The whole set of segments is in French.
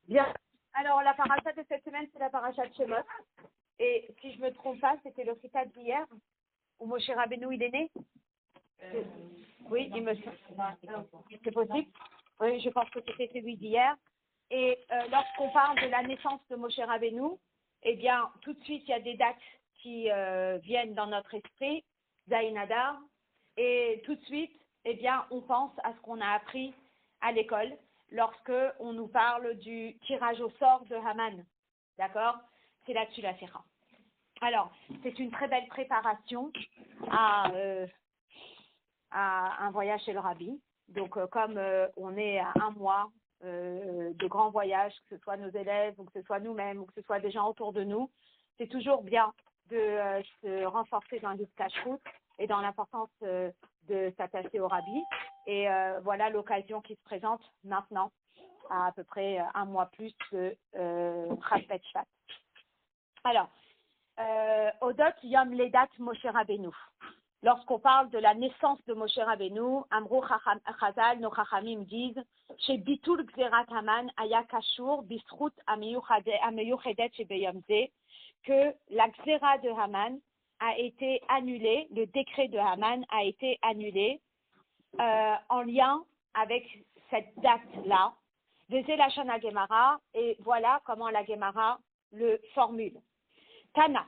Bien. Alors, la paracha de cette semaine, c'est la paracha de Shemot. Et si je ne me trompe pas, c'était le Chitat d'hier, où Moshe Rabbeinu, il est né. Oui, il me semble. C'est possible. Oui, je pense que c'était celui d'hier. Et lorsqu'on parle de la naissance de Moshe Rabbeinu, eh bien, tout de suite, il y a des dates qui viennent dans notre esprit, Zayin Adar. Et tout de suite, eh bien, on pense à ce qu'on a appris à l'école lorsque on nous parle du tirage au sort de Haman. D'accord? C'est là-dessus la Sera. Alors, c'est une très belle préparation à un voyage chez le Rabbi. Donc, comme on est à un mois de grands voyages, que ce soit nos élèves, ou que ce soit nous-mêmes, ou que ce soit des gens autour de nous, c'est toujours bien de se renforcer dans le cache-route et dans l'importance de s'attacher au Rabbi. Et voilà l'occasion qui se présente maintenant, à peu près un mois plus de Chafet Shvat. Alors, Odot Yom Ledat Moshe Rabbeinu. Lorsqu'on parle de la naissance de Moshe Rabbeinu, Amrou Chazal, nos Chachamim disent, chez Bitul Gzerat Haman, Aya Kashur, Bisrut Ameyuchedet Shebeyamze, que la Gzera de Haman a été annulée, le décret de Haman a été annulé en lien avec cette date-là. Vezé la Shana Gemara, et voilà comment la Gemara le formule. Tana.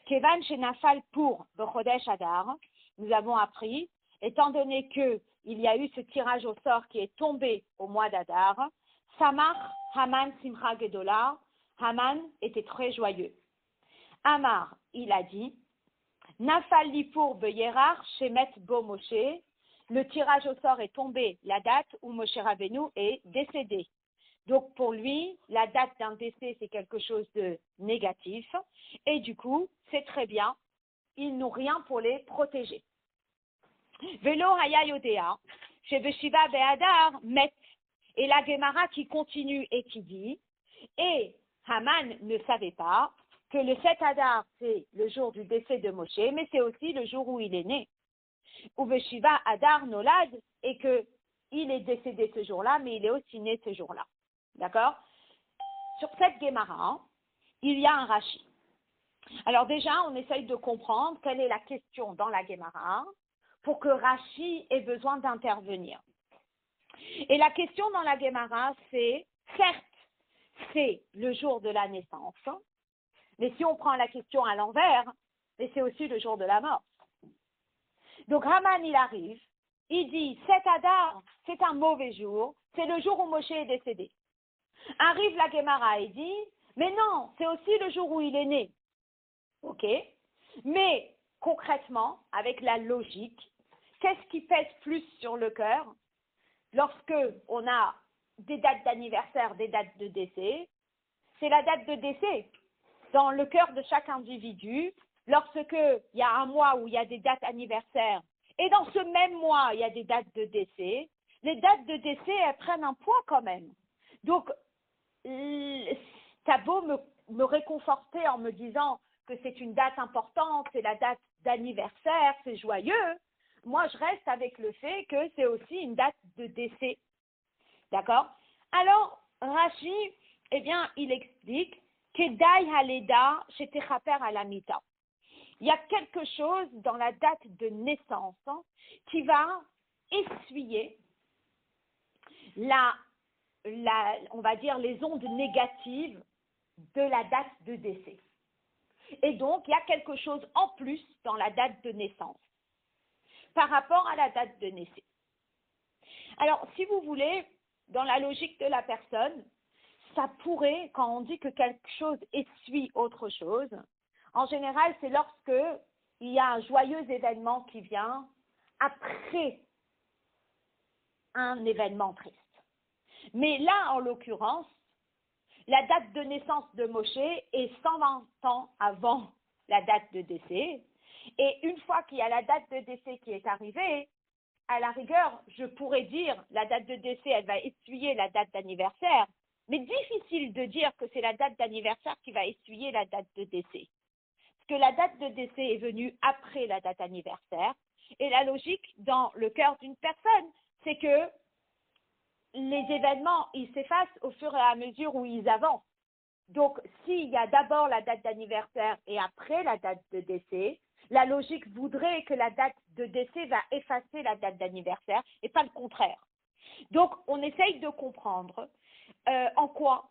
Kevan Shenafal pour Bechodesh Adar, nous avons appris, étant donné qu'il y a eu ce tirage au sort qui est tombé au mois d'Adar, Samach Haman Simcha Gedola, Haman était très joyeux. Amar, il a dit, Nafal Lipour Beyerar Shemet Bo Moshe, le tirage au sort est tombé la date où Moshe Rabbeinu est décédé. Donc pour lui, la date d'un décès, c'est quelque chose de négatif. Et du coup, c'est très bien, ils n'ont rien pour les protéger. Velo Haya Yodea, chez Beshiva Be'adar, Met. Et la Gemara qui continue et qui dit, et Haman ne savait pas que le 7 Adar, c'est le jour du décès de Moshe, mais c'est aussi le jour où il est né. Ou Beshiva Adar Nolad, et qu'il est décédé ce jour-là, mais il est aussi né ce jour-là. D'accord? Sur cette Gemara, il y a un Rashi. Alors déjà, on essaye de comprendre quelle est la question dans la Gemara pour que Rashi ait besoin d'intervenir. Et la question dans la Gemara, c'est, certes, c'est le jour de la naissance, mais si on prend la question à l'envers, mais c'est aussi le jour de la mort. Donc Haman, il arrive, il dit, cet Adar, c'est un mauvais jour, c'est le jour où Moshe est décédé. Arrive la Gemara et dit, mais non, c'est aussi le jour où il est né. Ok, mais concrètement, avec la logique, qu'est-ce qui pèse plus sur le cœur lorsque on a des dates d'anniversaire, des dates de décès? C'est la date de décès dans le cœur de chaque individu. Lorsqu'il y a un mois où il y a des dates anniversaires et dans ce même mois, il y a des dates de décès, les dates de décès, elles prennent un poids quand même. Donc, t'as beau me réconforter en me disant que c'est une date importante, c'est la date d'anniversaire, c'est joyeux, moi je reste avec le fait que c'est aussi une date de décès. D'accord? Alors, Rashi, eh bien, il explique Kedai Haleda chez Techaper Alamita. Il y a quelque chose dans la date de naissance qui va essuyer on va dire, les ondes négatives de la date de décès. Et donc, il y a quelque chose en plus dans la date de naissance par rapport à la date de naissance. Alors, si vous voulez, dans la logique de la personne, ça pourrait, quand on dit que quelque chose essuie autre chose, en général, c'est lorsque il y a un joyeux événement qui vient après un événement triste. Mais là, en l'occurrence, la date de naissance de Moshe est 120 ans avant la date de décès. Et une fois qu'il y a la date de décès qui est arrivée, à la rigueur, je pourrais dire la date de décès, elle va essuyer la date d'anniversaire. Mais difficile de dire que c'est la date d'anniversaire qui va essuyer la date de décès. Parce que la date de décès est venue après la date anniversaire. Et la logique dans le cœur d'une personne, c'est que les événements, ils s'effacent au fur et à mesure où ils avancent. Donc, s'il y a d'abord la date d'anniversaire et après la date de décès, la logique voudrait que la date de décès va effacer la date d'anniversaire et pas le contraire. Donc, on essaye de comprendre en quoi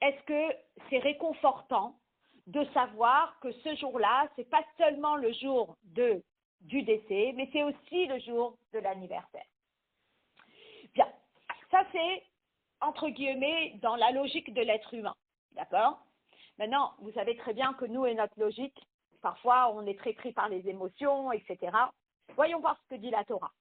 est-ce que c'est réconfortant de savoir que ce jour-là, ce n'est pas seulement le jour du décès, mais c'est aussi le jour de l'anniversaire. Bien, ça c'est, entre guillemets, dans la logique de l'être humain. D'accord? Maintenant, vous savez très bien que nous et notre logique, parfois on est très pris par les émotions, etc. Voyons voir ce que dit la Torah.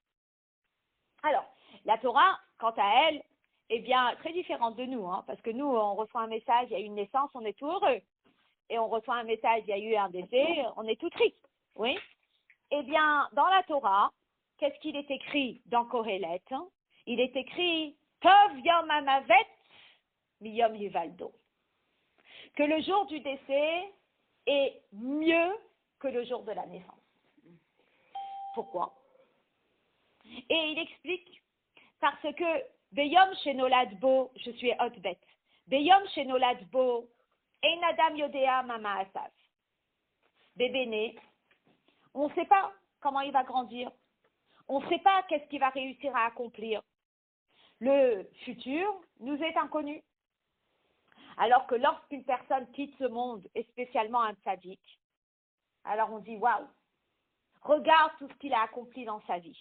Alors, la Torah, quant à elle, est bien très différente de nous, parce que nous, on reçoit un message, il y a eu une naissance, on est tout heureux. Et on reçoit un message, il y a eu un décès, on est tout triste. Oui? Eh bien, dans la Torah, qu'est-ce qu'il est écrit dans Kohelet? Il est écrit Tov Yom Hamavet Miyom Yivaldo. Que le jour du décès est mieux que le jour de la naissance. Pourquoi? Et il explique, parce que Beyom Shenolad Bo, je suis Hotbet, Beyom Shenolad Bo, Ein Adam Yodea Mama Asaf. Bébé né, on ne sait pas comment il va grandir, on ne sait pas qu'est-ce qu'il va réussir à accomplir. Le futur nous est inconnu. Alors que lorsqu'une personne quitte ce monde, et spécialement un tzaddik, alors on dit waouh, regarde tout ce qu'il a accompli dans sa vie.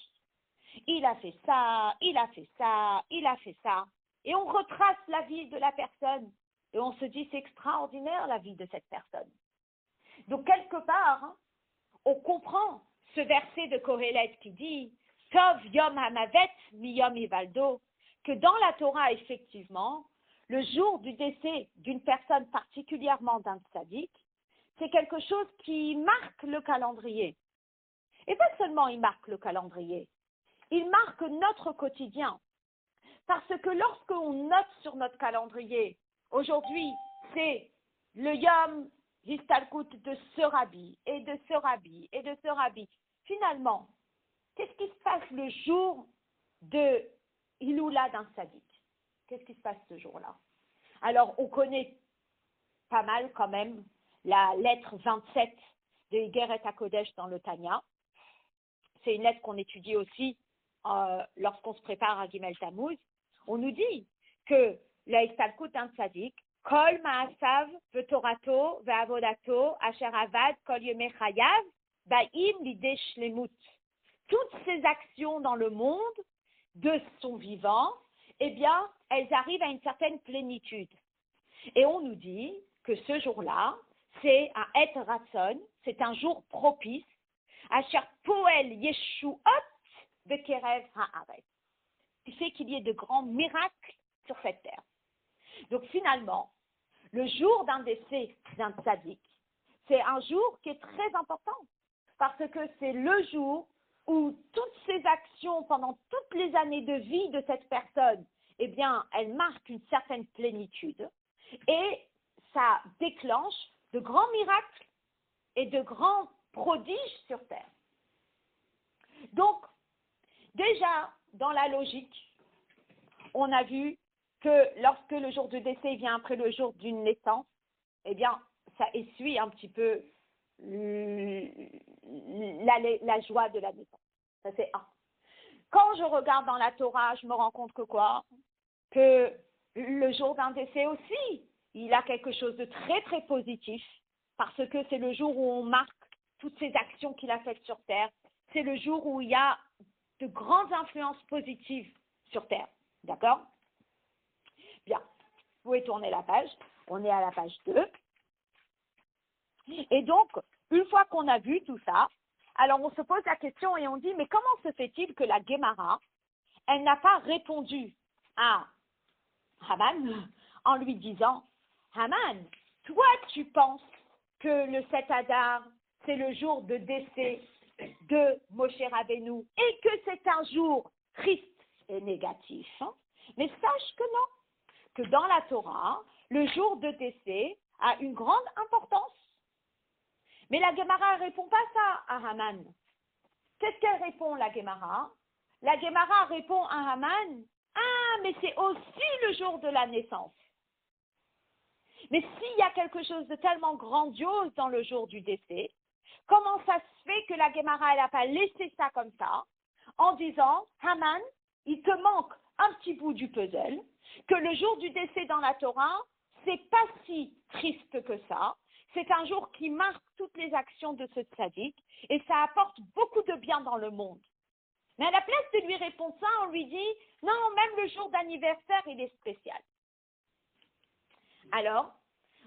Il a fait ça, il a fait ça, il a fait ça. Et on retrace la vie de la personne. Et on se dit c'est extraordinaire la vie de cette personne. Donc quelque part, on comprend ce verset de Kohelet qui dit Tov Yom Hamavet Miyom Ivaldo, que dans la Torah, effectivement, le jour du décès d'une personne, particulièrement d'un tzaddik, c'est quelque chose qui marque le calendrier. Et pas seulement il marque le calendrier, il marque notre quotidien. Parce que lorsqu'on note sur notre calendrier, aujourd'hui, c'est le Yom Histalkut de ce rabbi, et de ce rabbi, et de ce rabbi. Finalement, qu'est-ce qui se passe le jour de Iloula d'un tzaddik? Qu'est-ce qui se passe ce jour-là? Alors, on connaît pas mal quand même la lettre 27 de Igeret HaKodesh dans le Tanya. C'est une lettre qu'on étudie aussi lorsqu'on se prépare à Gimel Tammuz. On nous dit que la Histalkut d'un tzaddik, Kol Ma'asav V'Torato Ve'Avodato Asher Avad Kol Yomei Chayav Ba'im Lidei Shlemut. Toutes ces actions dans le monde de son vivant, eh bien, elles arrivent à une certaine plénitude. Et on nous dit que ce jour-là, c'est un Et Ratson, c'est un jour propice, Asher Poel Yeshuot Bekerev Haaretz, qui fait qu'il y ait de grands miracles sur cette terre. Donc finalement, le jour d'un décès d'un tzaddik, c'est un jour qui est très important, parce que c'est le jour où toutes ces actions pendant toutes les années de vie de cette personne, eh bien, elles marquent une certaine plénitude et ça déclenche de grands miracles et de grands prodiges sur terre. Donc, déjà, dans la logique, on a vu que lorsque le jour de décès vient après le jour d'une naissance, eh bien, ça essuie un petit peu la joie de la naissance. Ça, c'est un. Quand je regarde dans la Torah, je me rends compte que quoi? Que le jour d'un décès aussi, il a quelque chose de très, très positif, parce que c'est le jour où on marque toutes ces actions qu'il a faites sur Terre. C'est le jour où il y a de grandes influences positives sur Terre. D'accord? Bien. Vous pouvez tourner la page. On est à la page 2. Et donc, une fois qu'on a vu tout ça, alors on se pose la question et on dit, mais comment se fait-il que la Gemara, elle n'a pas répondu à Haman en lui disant, Haman, toi tu penses que le 7 Adar, c'est le jour de décès de Moshe Rabbeinu et que c'est un jour triste et négatif. Mais sache que non, que dans la Torah, le jour de décès a une grande importance. Mais la Gemara ne répond pas ça à Haman. Qu'est-ce qu'elle répond, la Gemara? La Gemara répond à Haman, mais c'est aussi le jour de la naissance. Mais s'il y a quelque chose de tellement grandiose dans le jour du décès, comment ça se fait que la Gemara, elle n'a pas laissé ça comme ça, en disant, Haman, il te manque un petit bout du puzzle, que le jour du décès dans la Torah, c'est pas si triste que ça, c'est un jour qui marque toutes les actions de ce tzaddik, et ça apporte beaucoup de bien dans le monde. Mais à la place de lui répondre ça, on lui dit, non, même le jour d'anniversaire, il est spécial. Alors,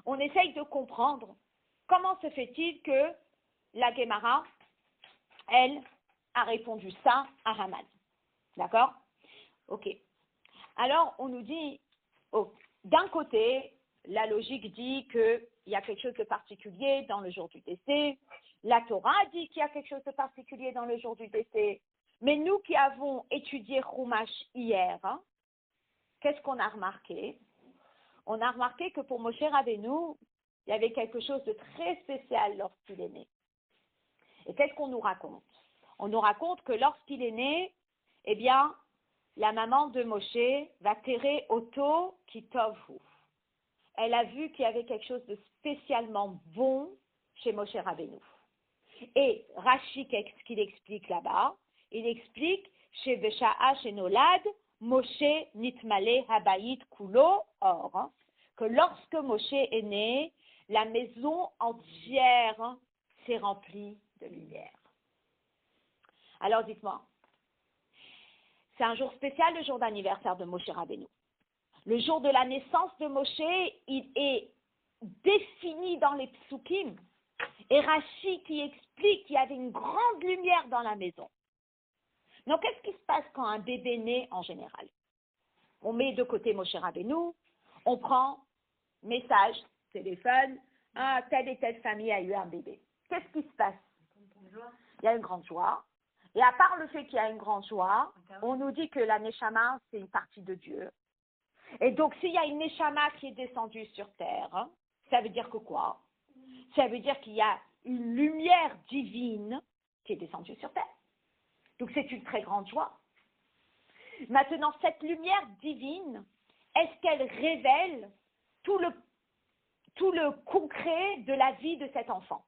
on essaye de comprendre comment se fait-il que la Gemara, elle, a répondu ça à Haman. D'accord? Ok. Alors, on nous dit, oh, d'un côté, la logique dit qu'il y a quelque chose de particulier dans le jour du décès. La Torah dit qu'il y a quelque chose de particulier dans le jour du décès. Mais nous qui avons étudié Chumash hier, qu'est-ce qu'on a remarqué? On a remarqué que pour Moshe Rabbeinu, il y avait quelque chose de très spécial lorsqu'il est né. Et qu'est-ce qu'on nous raconte? On nous raconte que lorsqu'il est né, eh bien, la maman de Moshe va terrer Oto Kitovhu. Elle a vu qu'il y avait quelque chose de spécialement bon chez Moshe Rabbeinu. Et Rashi, qu'est-ce qu'il explique là-bas? Il explique chez Besha'a, chez Nolad, Moshe Nitmale Habayit Kulo Or, que lorsque Moshe est né, la maison entière s'est remplie de lumière. Alors dites-moi, c'est un jour spécial, le jour d'anniversaire de Moshe Rabbeinu. Le jour de la naissance de Moshe, il est défini dans les psukim. Et Rashi qui explique qu'il y avait une grande lumière dans la maison. Donc, qu'est-ce qui se passe quand un bébé naît en général? On met de côté Moshe Rabbeinu, on prend message, téléphone, ah, telle et telle famille a eu un bébé. Qu'est-ce qui se passe? Il y a une grande joie. Et à part le fait qu'il y a une grande joie, on nous dit que la Neshama, c'est une partie de Dieu. Et donc, s'il y a une Neshama qui est descendue sur terre, ça veut dire que quoi? Ça veut dire qu'il y a une lumière divine qui est descendue sur terre. Donc, c'est une très grande joie. Maintenant, cette lumière divine, est-ce qu'elle révèle tout le concret de la vie de cet enfant?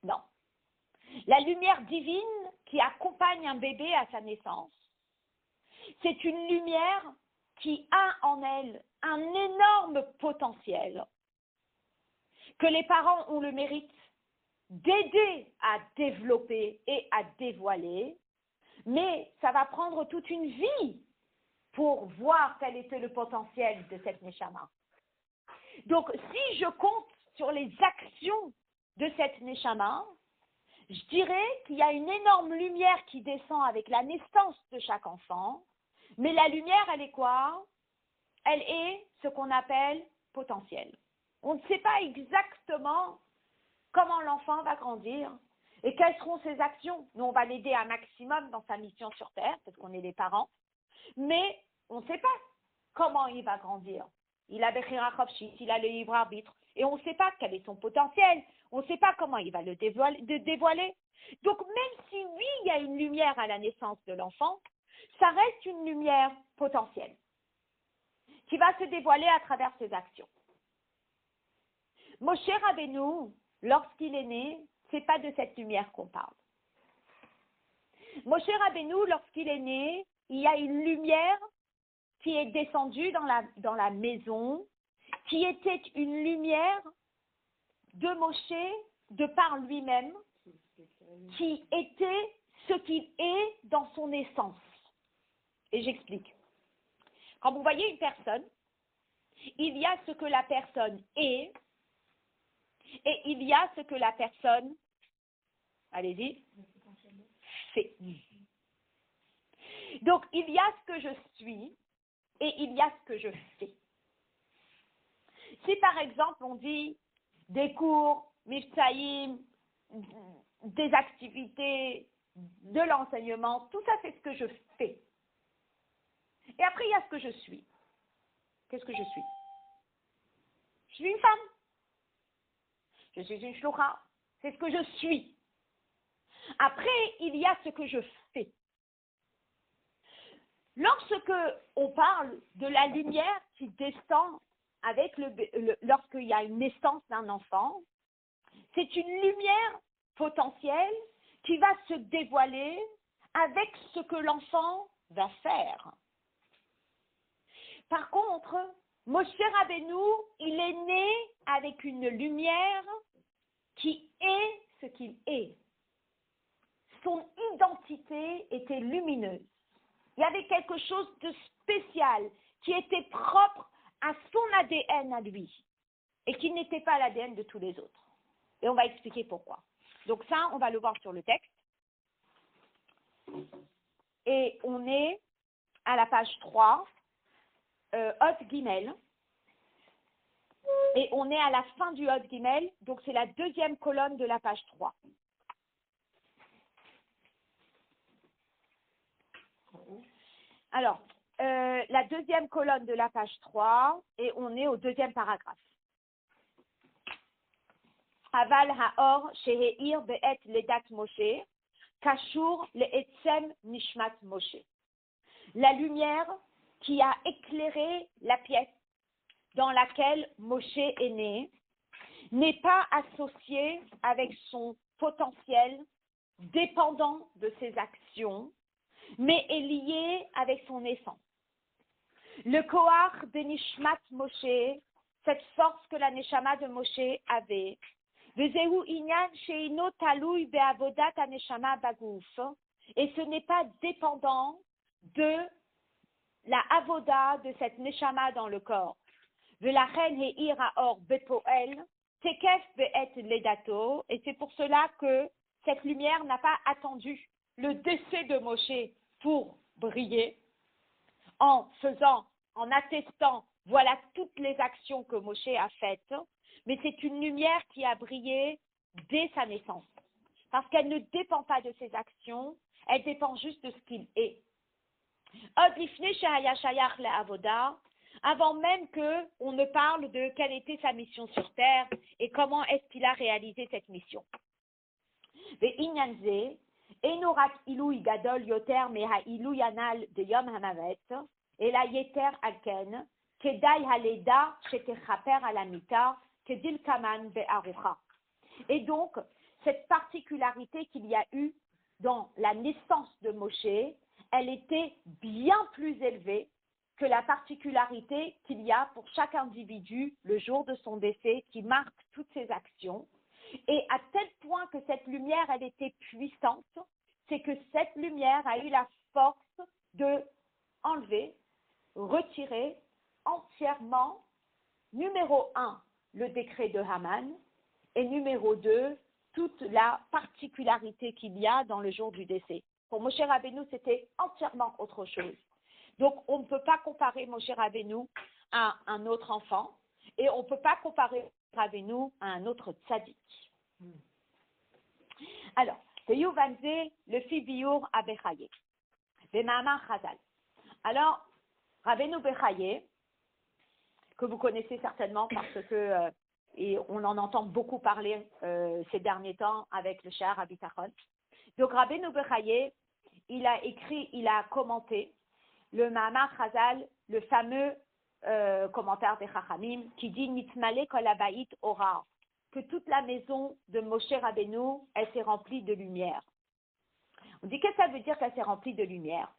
Non. La lumière divine qui accompagne un bébé à sa naissance, c'est une lumière qui a en elle un énorme potentiel que les parents ont le mérite d'aider à développer et à dévoiler, mais ça va prendre toute une vie pour voir quel était le potentiel de cette Neshama. Donc, si je compte sur les actions de cette Neshama, je dirais qu'il y a une énorme lumière qui descend avec la naissance de chaque enfant, mais la lumière, elle est quoi? Elle est ce qu'on appelle potentiel. On ne sait pas exactement comment l'enfant va grandir et quelles seront ses actions. Nous, on va l'aider un maximum dans sa mission sur Terre, parce qu'on est les parents, mais on ne sait pas comment il va grandir. Il a Bechira Chofshit, il a le libre arbitre, et on ne sait pas quel est son potentiel, on ne sait pas comment il va le dévoiler. Donc, même si oui, il y a une lumière à la naissance de l'enfant, ça reste une lumière potentielle qui va se dévoiler à travers ses actions. Moshe Rabbeinu, lorsqu'il est né, c'est pas de cette lumière qu'on parle. Moshe Rabbeinu, lorsqu'il est né, il y a une lumière qui est descendue dans la maison, qui était une lumière de Moshe, de par lui-même, qui était ce qu'il est dans son essence. Et j'explique. Quand vous voyez une personne, il y a ce que la personne est, et il y a ce que la personne, allez-y, fait. Donc, il y a ce que je suis et il y a ce que je fais. Si par exemple on dit des cours, mifsaïm, des activités, de l'enseignement, tout ça c'est ce que je fais. Et après il y a ce que je suis. Qu'est-ce que je suis? Je suis une femme. Je suis une shlocha. C'est ce que je suis. Après, il y a ce que je fais. Lorsque on parle de la lumière qui descend avec lorsqu'il y a une naissance d'un enfant, c'est une lumière potentielle qui va se dévoiler avec ce que l'enfant va faire. Par contre, Moshe Rabbeinu, il est né avec une lumière qui est ce qu'il est. Son identité était lumineuse. Il y avait quelque chose de spécial qui était propre à son ADN à lui et qui n'était pas l'ADN de tous les autres. Et on va expliquer pourquoi. Donc ça, on va le voir sur le texte. Et on est à la page 3, Hot Gimel. Et on est à la fin du Hot Gimel, donc c'est la deuxième colonne de la page 3. Alors, la deuxième colonne de la page 3, et on est au deuxième paragraphe. Aval haor sheheir be'et ledat Moshe, kashur le'etzem nishmat Moshe. La lumière qui a éclairé la pièce dans laquelle Moshe est né n'est pas associée avec son potentiel dépendant de ses actions, mais est liée avec son essence. Le Koach de Nishmat Moshe, cette force que la Neshama de Moshe avait, Vezehu Inyan Sheino Talui Beavodat Aneshama Bagouf, et ce n'est pas dépendant de la avoda de cette Neshama dans le corps. Velachen Heir Haor Bepoel, Tekef Be'et Ledato, et c'est pour cela que cette lumière n'a pas attendu le décès de Moshe pour briller, en attestant, voilà toutes les actions que Moshe a faites, mais c'est une lumière qui a brillé dès sa naissance, parce qu'elle ne dépend pas de ses actions, elle dépend juste de ce qu'il est. Avant même qu'on ne parle de quelle était sa mission sur terre et comment est-ce qu'il a réalisé cette mission. Enorak ilui gadol yoter meha ilui anal de yom hamavet, et la yeter alken, kedai haleda shetechaper alamita, kedil kaman be'arucha. Et donc, cette particularité qu'il y a eu dans la naissance de Moshe, elle était bien plus élevée que la particularité qu'il y a pour chaque individu le jour de son décès qui marque toutes ses actions. Et à tel point que cette lumière, elle était puissante, c'est que cette lumière a eu la force de enlever, retirer entièrement, numéro 1, le décret de Haman, et numéro 2, toute la particularité qu'il y a dans le jour du décès. Pour Moshe Rabbeinu, c'était entièrement autre chose. Donc, on ne peut pas comparer Moshe Rabbeinu à un autre enfant, et on ne peut pas comparer Rabbeinu à un autre tzaddik. Alors, Yovanze, le fils Biour à Bechaye, Bemama Chazal. Alors, Rabbeinu Bechaye, que vous connaissez certainement parce que et on en entend beaucoup parler ces derniers temps avec le Sha'ar HaBitachon. Donc, Rabbeinu Bechaye, il a commenté le Mahamar Chazal, le fameux commentaire des Chachamim, qui dit Nitmale kol habayit ora, que toute la maison de Moshe Rabbeinu, elle s'est remplie de lumière. On dit qu'est-ce que ça veut dire qu'elle s'est remplie de lumière?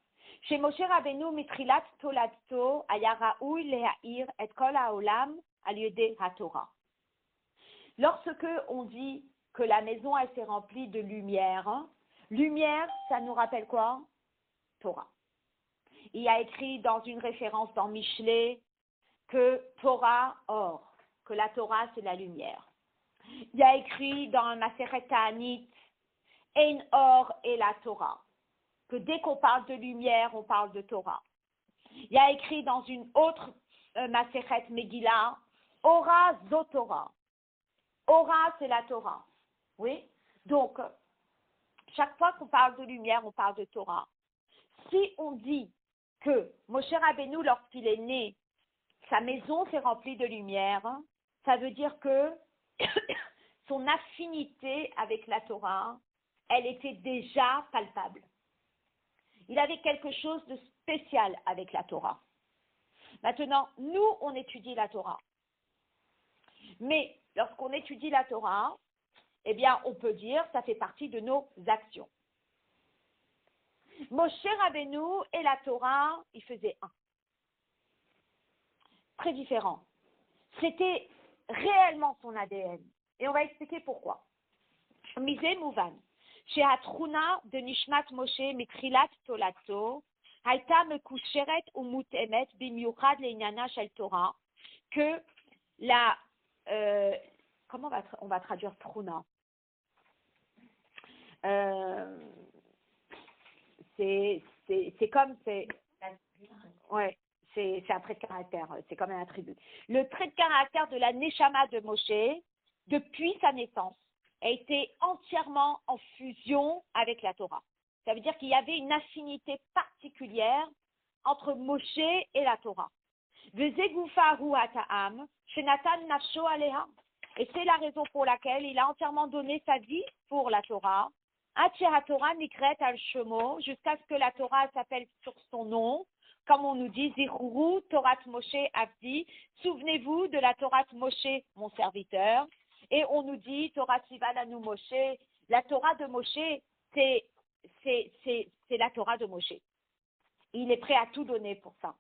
Chez Moshe Rabbeinu, mitrilat toladto aya raoui lehair et kol haolam al yedei haTorah. Lorsque on dit que la maison, elle s'est remplie de lumière, lumière, ça nous rappelle quoi? Torah. Il y a écrit dans une référence dans Michelet que Torah, or, que la Torah, c'est la lumière. Il y a écrit dans Maseret Ta'anit, Ein or et la Torah, que dès qu'on parle de lumière, on parle de Torah. Il y a écrit dans une autre Maseret Megillah, Ora zo Torah. Ora, c'est la Torah. Oui? Donc, chaque fois qu'on parle de lumière, on parle de Torah. Si on dit que Moshe Rabbeinu, lorsqu'il est né, sa maison s'est remplie de lumière, ça veut dire que son affinité avec la Torah, elle était déjà palpable. Il avait quelque chose de spécial avec la Torah. Maintenant, nous, on étudie la Torah. Mais lorsqu'on étudie la Torah, eh bien, on peut dire ça fait partie de nos actions. Moshe Rabbeinu et la Torah, ils faisaient un. Très différent. C'était réellement son ADN. Et on va expliquer pourquoi. Misé Mouvan. Chez Hatrouna de Nishmat Moshe Mitrilat Tolato, Haïta Mekusheret ou Mutemet Bimiuchad Leinyana Shel Torah, que la. Comment on va traduire Trouna? C'est comme. Ouais. C'est un trait de caractère, c'est comme un attribut. Le trait de caractère de la Neshama de Moshe, depuis sa naissance, a été entièrement en fusion avec la Torah. Ça veut dire qu'il y avait une affinité particulière entre Moshe et la Torah. Et c'est la raison pour laquelle il a entièrement donné sa vie pour la Torah. Jusqu'à ce que la Torah s'appelle sur son nom. Comme on nous dit, Zichuru Torat Moshe Avdi, souvenez-vous de la Torah Moshe, mon serviteur. Et on nous dit, Torah Sivalanu Moshe, la Torah de Moshe, c'est la Torah de Moshe. Il est prêt à tout donner pour ça.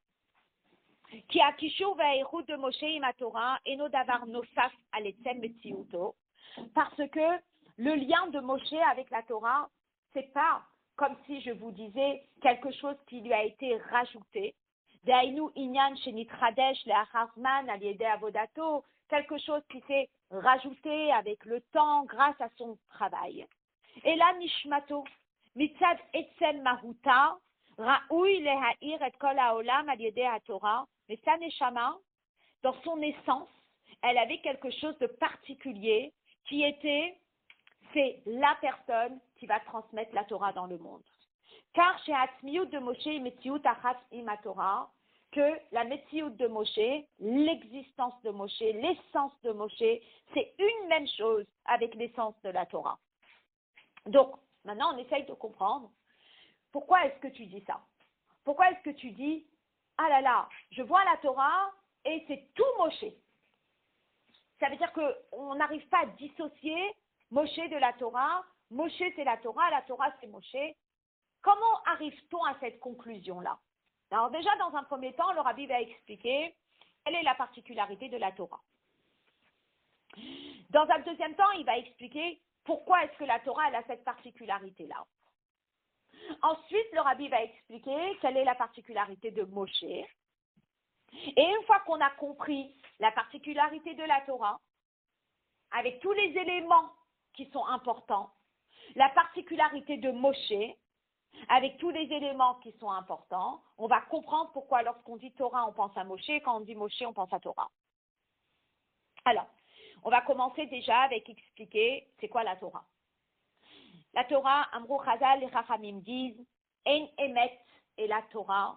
Ki akishur ve'eirut de Moshe ima Torah, eno davar nosaf aletzem metziuto. Parce que le lien de Moshe avec la Torah, c'est pas comme si je vous disais quelque chose qui lui a été rajouté. Quelque chose qui s'est rajouté avec le temps grâce à son travail. Et là, Nishmato, mitzad etzem mahuta, ra'ui leha'ir et kol ha'olam al yedei ha'torah, mais sa neshama, dans son essence, elle avait quelque chose de particulier qui était, c'est la personne qui va transmettre la Torah dans le monde. Car chez Hatzmiyut de Moshe et Metziut Achat Ima Torah, que la Metziut de Moshe, l'existence de Moshe, l'essence de Moshe, c'est une même chose avec l'essence de la Torah. Donc, maintenant on essaye de comprendre pourquoi est-ce que tu dis ça? Pourquoi est-ce que tu dis, ah là là, je vois la Torah et c'est tout Moshe? Ça veut dire qu'on n'arrive pas à dissocier Moshe de la Torah. Moshe c'est la Torah c'est Moshe. Comment arrive-t-on à cette conclusion-là? Alors déjà, dans un premier temps, le Rabbi va expliquer quelle est la particularité de la Torah. Dans un deuxième temps, il va expliquer pourquoi est-ce que la Torah elle a cette particularité-là. Ensuite, le Rabbi va expliquer quelle est la particularité de Moshe. Et une fois qu'on a compris la particularité de la Torah, avec tous les éléments qui sont importants, la particularité de Moshe, avec tous les éléments qui sont importants, on va comprendre pourquoi lorsqu'on dit Torah, on pense à Moshe, et quand on dit Moshe, on pense à Torah. Alors, on va commencer déjà avec expliquer c'est quoi la Torah. La Torah, Amrou Chazal, les Chachamim disent, En Emet est la Torah,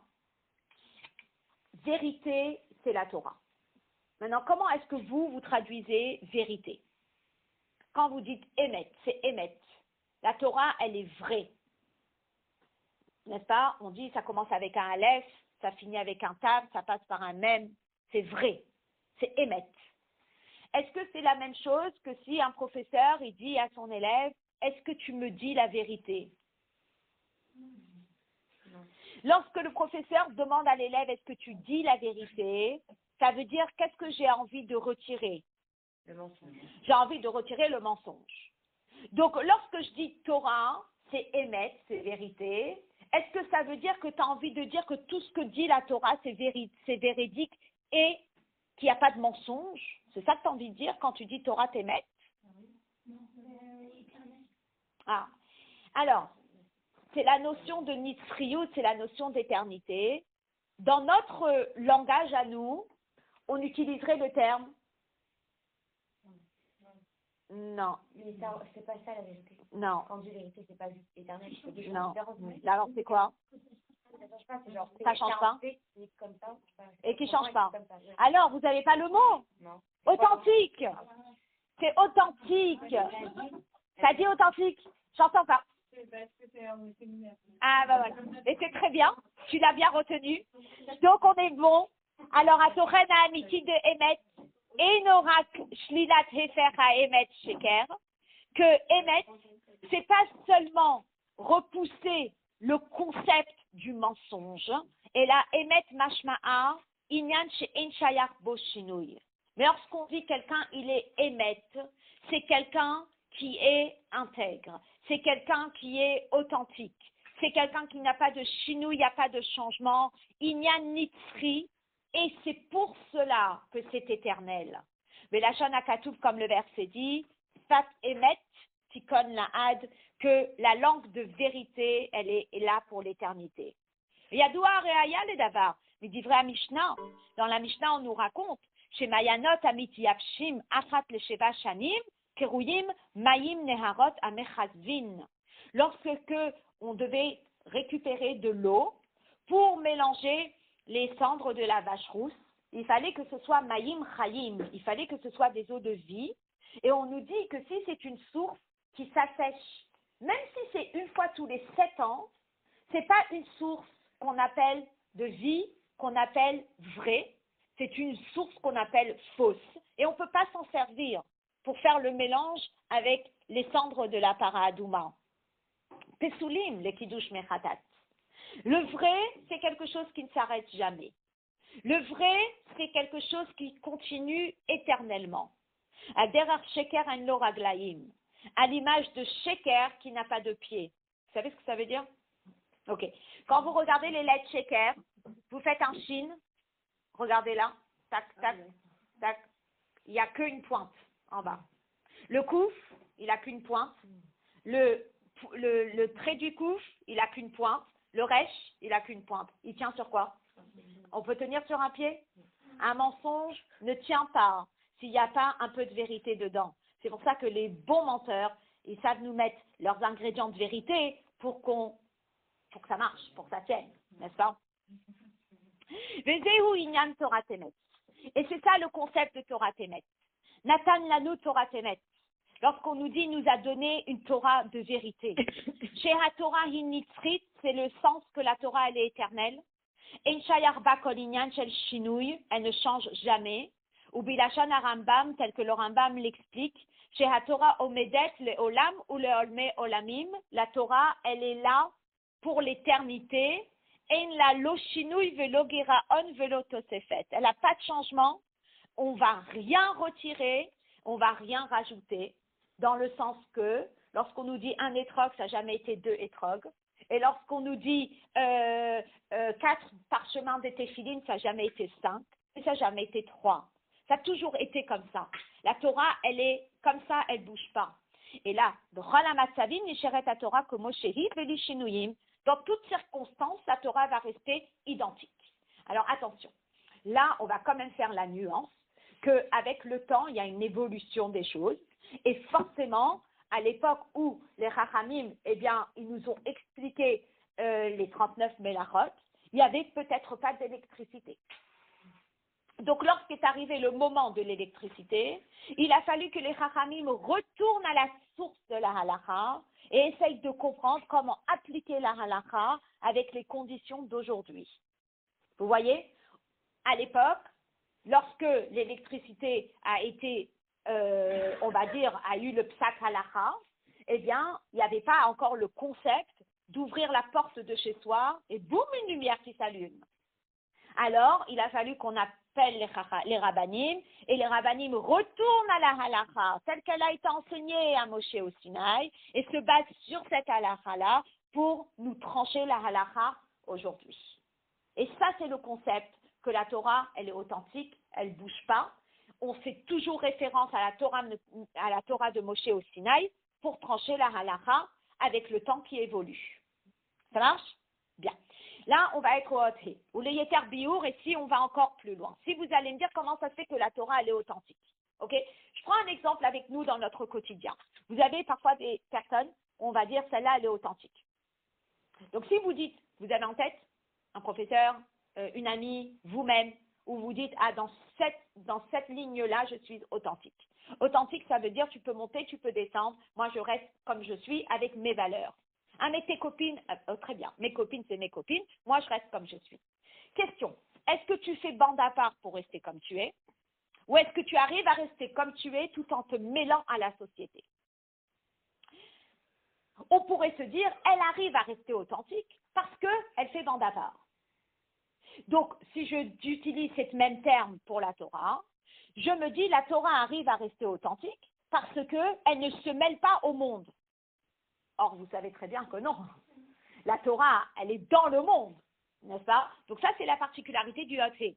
vérité, c'est la Torah. Maintenant, comment est-ce que vous traduisez vérité? Quand vous dites Emet, c'est Emet. La Torah, elle est vraie. N'est-ce pas? On dit ça commence avec un Aleph, ça finit avec un Tav, ça passe par un Mem. C'est vrai. C'est Emet. Est-ce que c'est la même chose que si un professeur il dit à son élève, est-ce que tu me dis la vérité? Non. Lorsque le professeur demande à l'élève, est-ce que tu dis la vérité? Ça veut dire qu'est-ce que j'ai envie de retirer? Le mensonge. J'ai envie de retirer le mensonge. Donc, lorsque je dis Torah, c'est Emet, c'est vérité. Est-ce que ça veut dire que tu as envie de dire que tout ce que dit la Torah, c'est véridique et qu'il n'y a pas de mensonge? C'est ça que tu as envie de dire quand tu dis Torah Emet? Ah. Alors, c'est la notion de Nitzriyut, c'est la notion d'éternité. Dans notre langage à nous, on utiliserait le terme non. Mais ça, c'est pas ça la vérité. Non. Quand on dit vérité, c'est pas juste éternel, c'est des choses Non. différentes. Alors c'est quoi? Ça change pas, c'est genre. Ça change pas. C'est comme ça. Et qui change pas. Comme ça, ouais. Alors, vous n'avez pas le mot? Non. Authentique. C'est authentique. Ça dit authentique. J'entends pas. Ah, bah voilà. Et c'est très bien. Tu l'as bien retenu. Donc, on est bon. Alors, à Tochen à Amiti de Emet, Enorak Shlilat Hefer à Emet Sheker, que Emet, c'est pas seulement repousser le concept du mensonge, et là, Emet Mashma'a, Inyan She'en Shayach Bo Shinui. Mais lorsqu'on dit quelqu'un, il est Emet, c'est quelqu'un qui est intègre, c'est quelqu'un qui est authentique, c'est quelqu'un qui n'a pas de chinou, il n'y a pas de changement, Inyan Nitzri, et c'est pour cela que c'est éternel. Mais la Shana Katoub, comme le verset dit, Fat Emet, Tikon Laad, que la langue de vérité, elle est là pour l'éternité. Yadoua Reaya le Davar, mais dit vrai à Mishnah. Dans la Mishnah, on nous raconte, chez Mayanot Amiti Yapshim, Afrat le Sheva Shanim, Keruyim, Mayim Neharot Amechazvin. Lorsque on devait récupérer de l'eau pour mélanger les cendres de la vache rousse, il fallait que ce soit Mayim Chayim, il fallait que ce soit des eaux de vie. Et on nous dit que si c'est une source qui s'assèche, même si c'est une fois tous les 7 ans, c'est pas une source qu'on appelle de vie, qu'on appelle vraie, c'est une source qu'on appelle fausse. Et on ne peut pas s'en servir pour faire le mélange avec les cendres de la paradouma. Pesoulim, les kiddush mechatat. Le vrai, c'est quelque chose qui ne s'arrête jamais. Le vrai, c'est quelque chose qui continue éternellement. Aderar sheker en lo raglaim, à l'image de sheker qui n'a pas de pied. Vous savez ce que ça veut dire? Ok. Quand vous regardez les lettres sheker, vous faites un shin, regardez là, tac, tac, tac, il n'y a qu'une pointe en bas. Le kouf, il n'a qu'une pointe. Le trait du kouf, il n'a qu'une pointe. Le resh, il n'a qu'une pointe. Il tient sur quoi? On peut tenir sur un pied? Un mensonge ne tient pas s'il n'y a pas un peu de vérité dedans. C'est pour ça que les bons menteurs, ils savent nous mettre leurs ingrédients de vérité pour que ça marche, pour que ça tienne, n'est-ce pas? Et c'est ça le concept de Torah Temet. Nathan Lanu Torah Temet. Lorsqu'on nous dit, nous a donné une Torah de vérité. Chez HaTorah Hinitzrit, c'est le sens que la Torah, elle est éternelle. En Shayarba Kolinyan Shel Shinui, elle ne change jamais. Ou Bilachan Rambam, tel que le Rambam l'explique. Chez HaTorah Omedet, le Olam ou le Olme Olamim, la Torah, elle est là pour l'éternité. En la lo Shinui velo Giraon velo Tosefet. Elle n'a pas de changement. On ne va rien retirer, on ne va rien rajouter. Dans le sens que, lorsqu'on nous dit un étrog, ça n'a jamais été 2 étrogs. Et lorsqu'on nous dit 4 parchemins de téphilines, ça n'a jamais été 5. Et ça n'a jamais été 3. Ça a toujours été comme ça. La Torah, elle est comme ça, elle ne bouge pas. Et là, dans toutes circonstances, la Torah va rester identique. Alors attention, là, on va quand même faire la nuance qu'avec le temps, il y a une évolution des choses. Et forcément, à l'époque où les Chachamim, eh bien, ils nous ont expliqué les 39 Mélachot, il n'y avait peut-être pas d'électricité. Donc, lorsqu'est arrivé le moment de l'électricité, il a fallu que les Chachamim retournent à la source de la halakha et essayent de comprendre comment appliquer la halakha avec les conditions d'aujourd'hui. Vous voyez, à l'époque, lorsque l'électricité a été, on va dire, a eu le psak halakha, eh bien, il n'y avait pas encore le concept d'ouvrir la porte de chez soi et boum, une lumière qui s'allume. Alors, il a fallu qu'on appelle les rabbanim et les rabbanim retournent à la halakha telle qu'elle a été enseignée à Moshe au Sinaï et se basent sur cette halakha-là pour nous trancher la halakha aujourd'hui. Et ça, c'est le concept que la Torah, elle est authentique, elle ne bouge pas. On fait toujours référence à la Torah de Moshe au Sinaï pour trancher la halakha avec le temps qui évolue. Ça marche? Bien. Là, on va être au Hothé, ou le Yeter Biour, et si on va encore plus loin. Si vous allez me dire comment ça se fait que la Torah, elle est authentique. Ok? Je prends un exemple avec nous dans notre quotidien. Vous avez parfois des personnes, on va dire, celle-là, elle est authentique. Donc, si vous dites, vous avez en tête un professeur, une amie, vous-même, où vous dites, ah, dans cette ligne-là, je suis authentique. Authentique, ça veut dire, tu peux monter, tu peux descendre. Moi, je reste comme je suis avec mes valeurs. Ah, mais tes copines, très bien, mes copines, c'est mes copines, moi je reste comme je suis. Question, est-ce que tu fais bande à part pour rester comme tu es? Ou est-ce que tu arrives à rester comme tu es tout en te mêlant à la société? On pourrait se dire, elle arrive à rester authentique parce qu'elle fait bande à part. Donc, si j'utilise cette même terme pour la Torah, je me dis, la Torah arrive à rester authentique parce qu'elle ne se mêle pas au monde. Or, vous savez très bien que non. La Torah, elle est dans le monde, n'est-ce pas? Donc ça, c'est la particularité du Hotfe.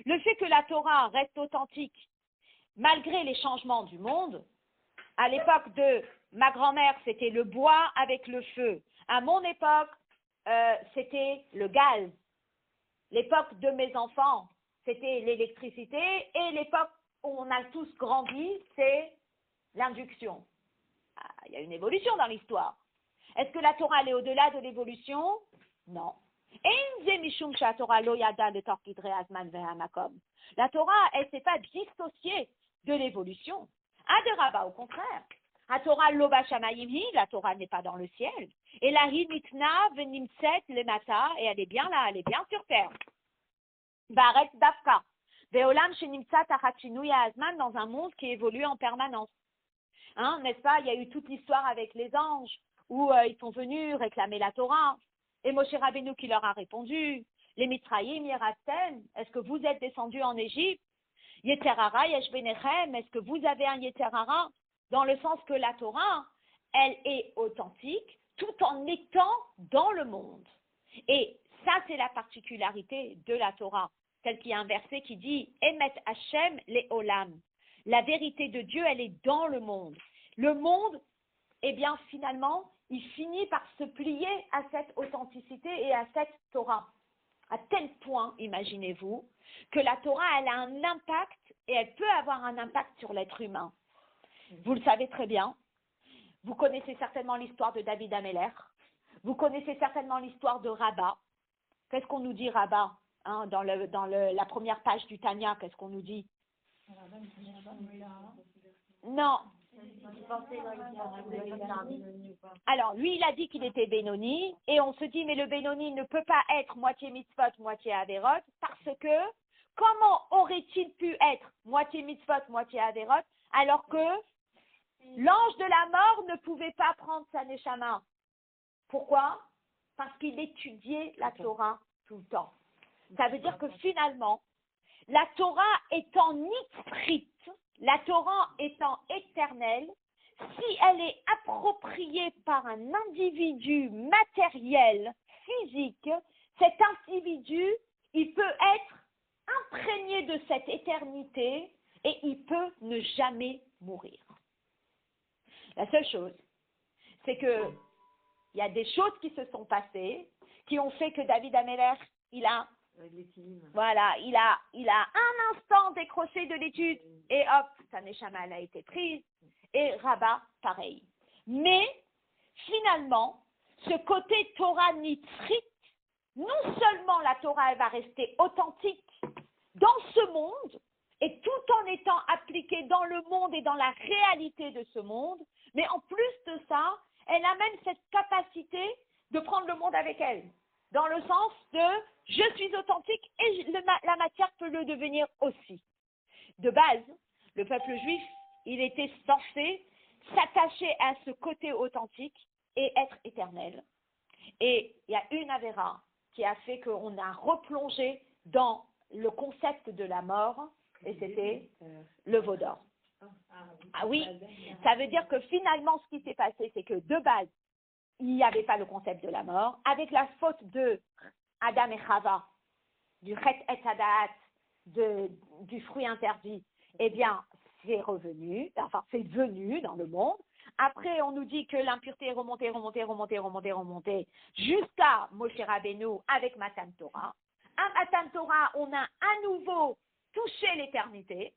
Le fait que la Torah reste authentique malgré les changements du monde, à l'époque de ma grand-mère, c'était le bois avec le feu. À mon époque, c'était le gaz. L'époque de mes enfants, c'était l'électricité. Et l'époque où on a tous grandi, c'est l'induction. Ah, il y a une évolution dans l'histoire. Est-ce que la Torah elle est au-delà de l'évolution? Non. La Torah, elle ne s'est pas dissociée de l'évolution. Aderaba, au contraire. La Torah loba shamayim, la Torah n'est pas dans le ciel. Et la himitna venimtset lemata, et elle est bien là, elle est bien sur terre. Baret dafka. Veolam shenimtsa tachat shinui azman, dans un monde qui évolue en permanence. Hein, n'est-ce pas? Il y a eu toute l'histoire avec les anges où ils sont venus réclamer la Torah. Et Moshe Rabbeinu qui leur a répondu, les Mitzrayim yeratem, est-ce que vous êtes descendus en Égypte? Yeterara yesh benechem, est-ce que vous avez un Yeterara? Dans le sens que la Torah, elle est authentique tout en étant dans le monde. Et ça, c'est la particularité de la Torah. Celle qui a un verset qui dit Emet Hashem le olam. La vérité de Dieu, elle est dans le monde. Le monde, eh bien, finalement, il finit par se plier à cette authenticité et à cette Torah. À tel point, imaginez-vous, que la Torah, elle a un impact et elle peut avoir un impact sur l'être humain. Vous le savez très bien. Vous connaissez certainement l'histoire de David Ameller. Vous connaissez certainement l'histoire de Rabat. Qu'est-ce qu'on nous dit, Rabat, hein, dans la première page du Tanya, qu'est-ce qu'on nous dit? Non. Alors, lui, il a dit qu'il était Benoni, et on se dit, mais le Benoni ne peut pas être moitié mitzvot, moitié averot, parce que, comment aurait-il pu être moitié mitzvot, moitié averot, alors que l'ange de la mort ne pouvait pas prendre sa neshama? Pourquoi? Parce qu'il étudiait la Torah tout le temps. Ça veut dire que finalement, la Torah étant nitzrit, la Torah étant éternelle, si elle est appropriée par un individu matériel, physique, cet individu, il peut être imprégné de cette éternité et il peut ne jamais mourir. La seule chose, c'est que il y a des choses qui se sont passées, qui ont fait que David Ameller, il a un instant décroché de l'étude et hop, sa neshama a été prise et Rabat, pareil. Mais finalement, ce côté Torah nitzrit, non seulement la Torah elle va rester authentique dans ce monde et tout en étant appliquée dans le monde et dans la réalité de ce monde, mais en plus de ça, elle a même cette capacité de prendre le monde avec elle. Dans le sens de « je suis authentique » et la matière peut le devenir aussi. De base, le peuple juif, il était censé s'attacher à ce côté authentique et être éternel. Et il y a une avéra qui a fait qu'on a replongé dans le concept de la mort, et c'était le veau d'or. Ah oui, ça veut dire que finalement, ce qui s'est passé, c'est que de base, il n'y avait pas le concept de la mort. Avec la faute de Adam et Chava, du Chet et Hadat, du fruit interdit, eh bien, c'est revenu, enfin, c'est venu dans le monde. Après, on nous dit que l'impureté est remontée, jusqu'à Moshe Rabbeinu avec Matan Torah. À Matan Torah, on a à nouveau touché l'éternité,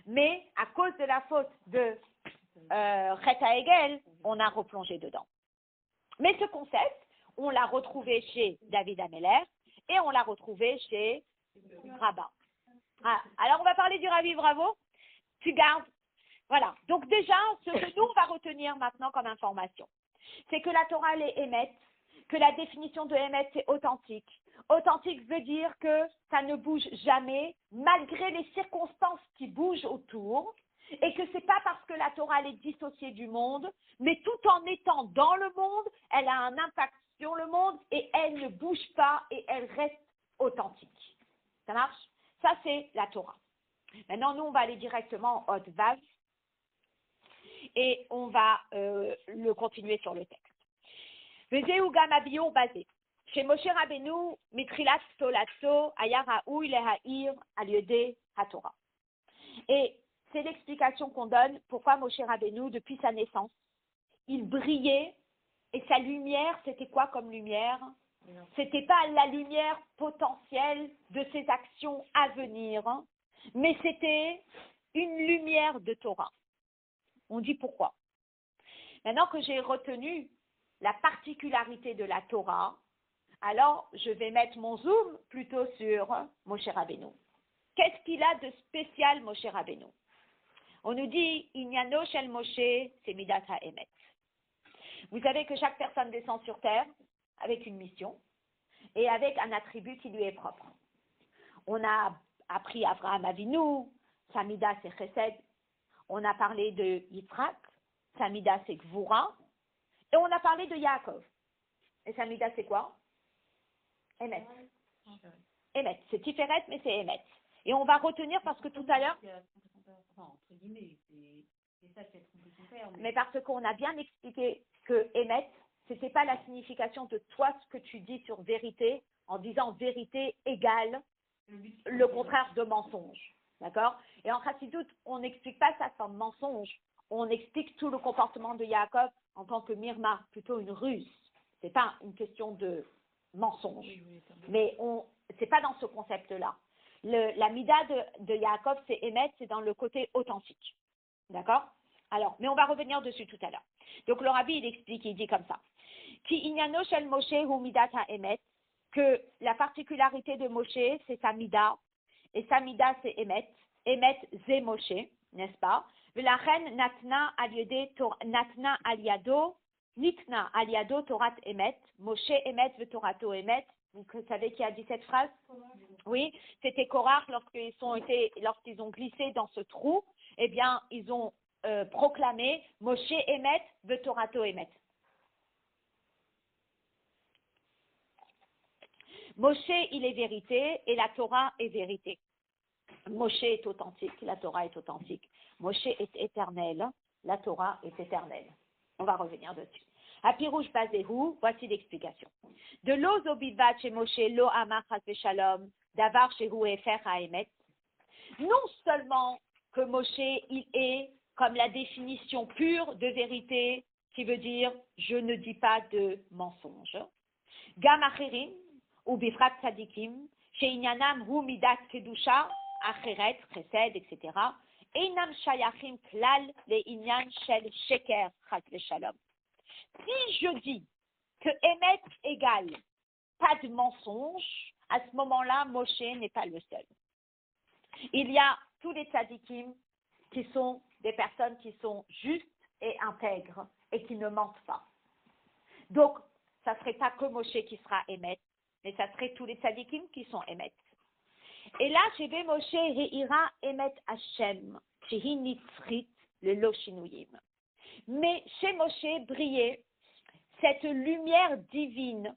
mais à cause de la faute de Chet HaEgel, on a replongé dedans. Mais ce concept, on l'a retrouvé chez David Ameller et on l'a retrouvé chez Rabat. Ah, alors, on va parler du Rabbi Bravo. Tu gardes. Voilà. Donc, déjà, ce que nous, on va retenir maintenant comme information, c'est que la Torah, elle est émette, que la définition de émette, c'est authentique. Authentique veut dire que ça ne bouge jamais, malgré les circonstances qui bougent autour, et que c'est pas parce que la Torah, elle est dissociée du monde, mais tout en étant dans le monde, elle a un impact sur le monde, et elle ne bouge pas, et elle reste authentique. Ça marche? Ça, c'est la Torah. Maintenant, nous, on va aller directement au Vav et on va le continuer sur le texte. Vezeu gam abiur basé. Chez Moshe Rabbeinu, mitrilat tolato aya raoui lehaïr al yedei haTorah. Et c'est l'explication qu'on donne pourquoi Moshe Rabbeinu, depuis sa naissance, il brillait et sa lumière, c'était quoi comme lumière? C'était pas la lumière potentielle de ses actions à venir, hein, mais c'était une lumière de Torah. On dit pourquoi. Maintenant que j'ai retenu la particularité de la Torah, alors je vais mettre mon zoom plutôt sur Moshe Rabbeinu. Qu'est-ce qu'il a de spécial, Moshe Rabbeinu? On nous dit, Inyano shel Moshe, c'est Midat HaEmet. Vous savez que chaque personne descend sur terre avec une mission et avec un attribut qui lui est propre. On a appris Avraham Avinu, sa Mida c'est Chesed. On a parlé de Yitzhak, sa Mida c'est Gvura. Et on a parlé de Yaakov. Et sa Mida c'est quoi? Emet. Emet. C'est Tiferet, mais c'est Emet. Et on va retenir parce que tout à l'heure... Entre guillemets, c'est ça qui est trompé son père. Mais parce qu'on a bien expliqué que Emet, ce n'était pas la signification de toi ce que tu dis sur vérité, en disant vérité égale le contraire de mensonge. D'accord? Et en Chassidut, on n'explique pas ça comme mensonge. On explique tout le comportement de Yaakov en tant que Mirma, plutôt une ruse. Ce n'est pas une question de mensonge. Mais c'est pas dans ce concept-là. La mida de Yaakov, c'est Emet, c'est dans le côté authentique. D'accord? Alors, mais on va revenir dessus tout à l'heure. Donc le Rabbi, il explique, il dit comme ça. Ki inyano shel Moshe hu midat ha'emet, que la particularité de Moshe, c'est sa mida, et sa mida, c'est Emet. Emet, c'est Moshe, n'est-ce pas? V'lachen natna al yado, nitna al yado Torat Emet, Moshe Emet v'Torato Emet. Vous savez qui a dit cette phrase? Oui, c'était Korach lorsqu'ils ont glissé dans ce trou, eh bien, ils ont proclamé Moshe Emet v'Torato Emet. Moshe, il est vérité et la Torah est vérité. Moshe est authentique, la Torah est authentique. Moshe est éternel, la Torah est éternelle. On va revenir dessus. Apirouche Bazéhou, voici l'explication. De l'ozo bivat chez Moshe lo amar chas v'shalom, davar shehu efer ha'emet. Non seulement que Moshe, il est comme la définition pure de vérité, qui veut dire je ne dis pas de mensonge. Gam achirim, ou bifrat tzadikim, she'inyanam hu midat kedusha, acheret, chesed, etc. Einam shayachim klal le inyan shel sheker chas v'shalom. Si je dis que Emet égale pas de mensonge, à ce moment-là, Moshe n'est pas le seul. Il y a tous les tzadikim qui sont des personnes qui sont justes et intègres et qui ne mentent pas. Donc, ça ne serait pas que Moshe qui sera Emet, mais ça serait tous les tzadikim qui sont Emet. Et là, chez Moshe, Re'ira Emet Hashem, Shehi Nitzrit, le Loshinuyim. Mais chez Moshe brillait cette lumière divine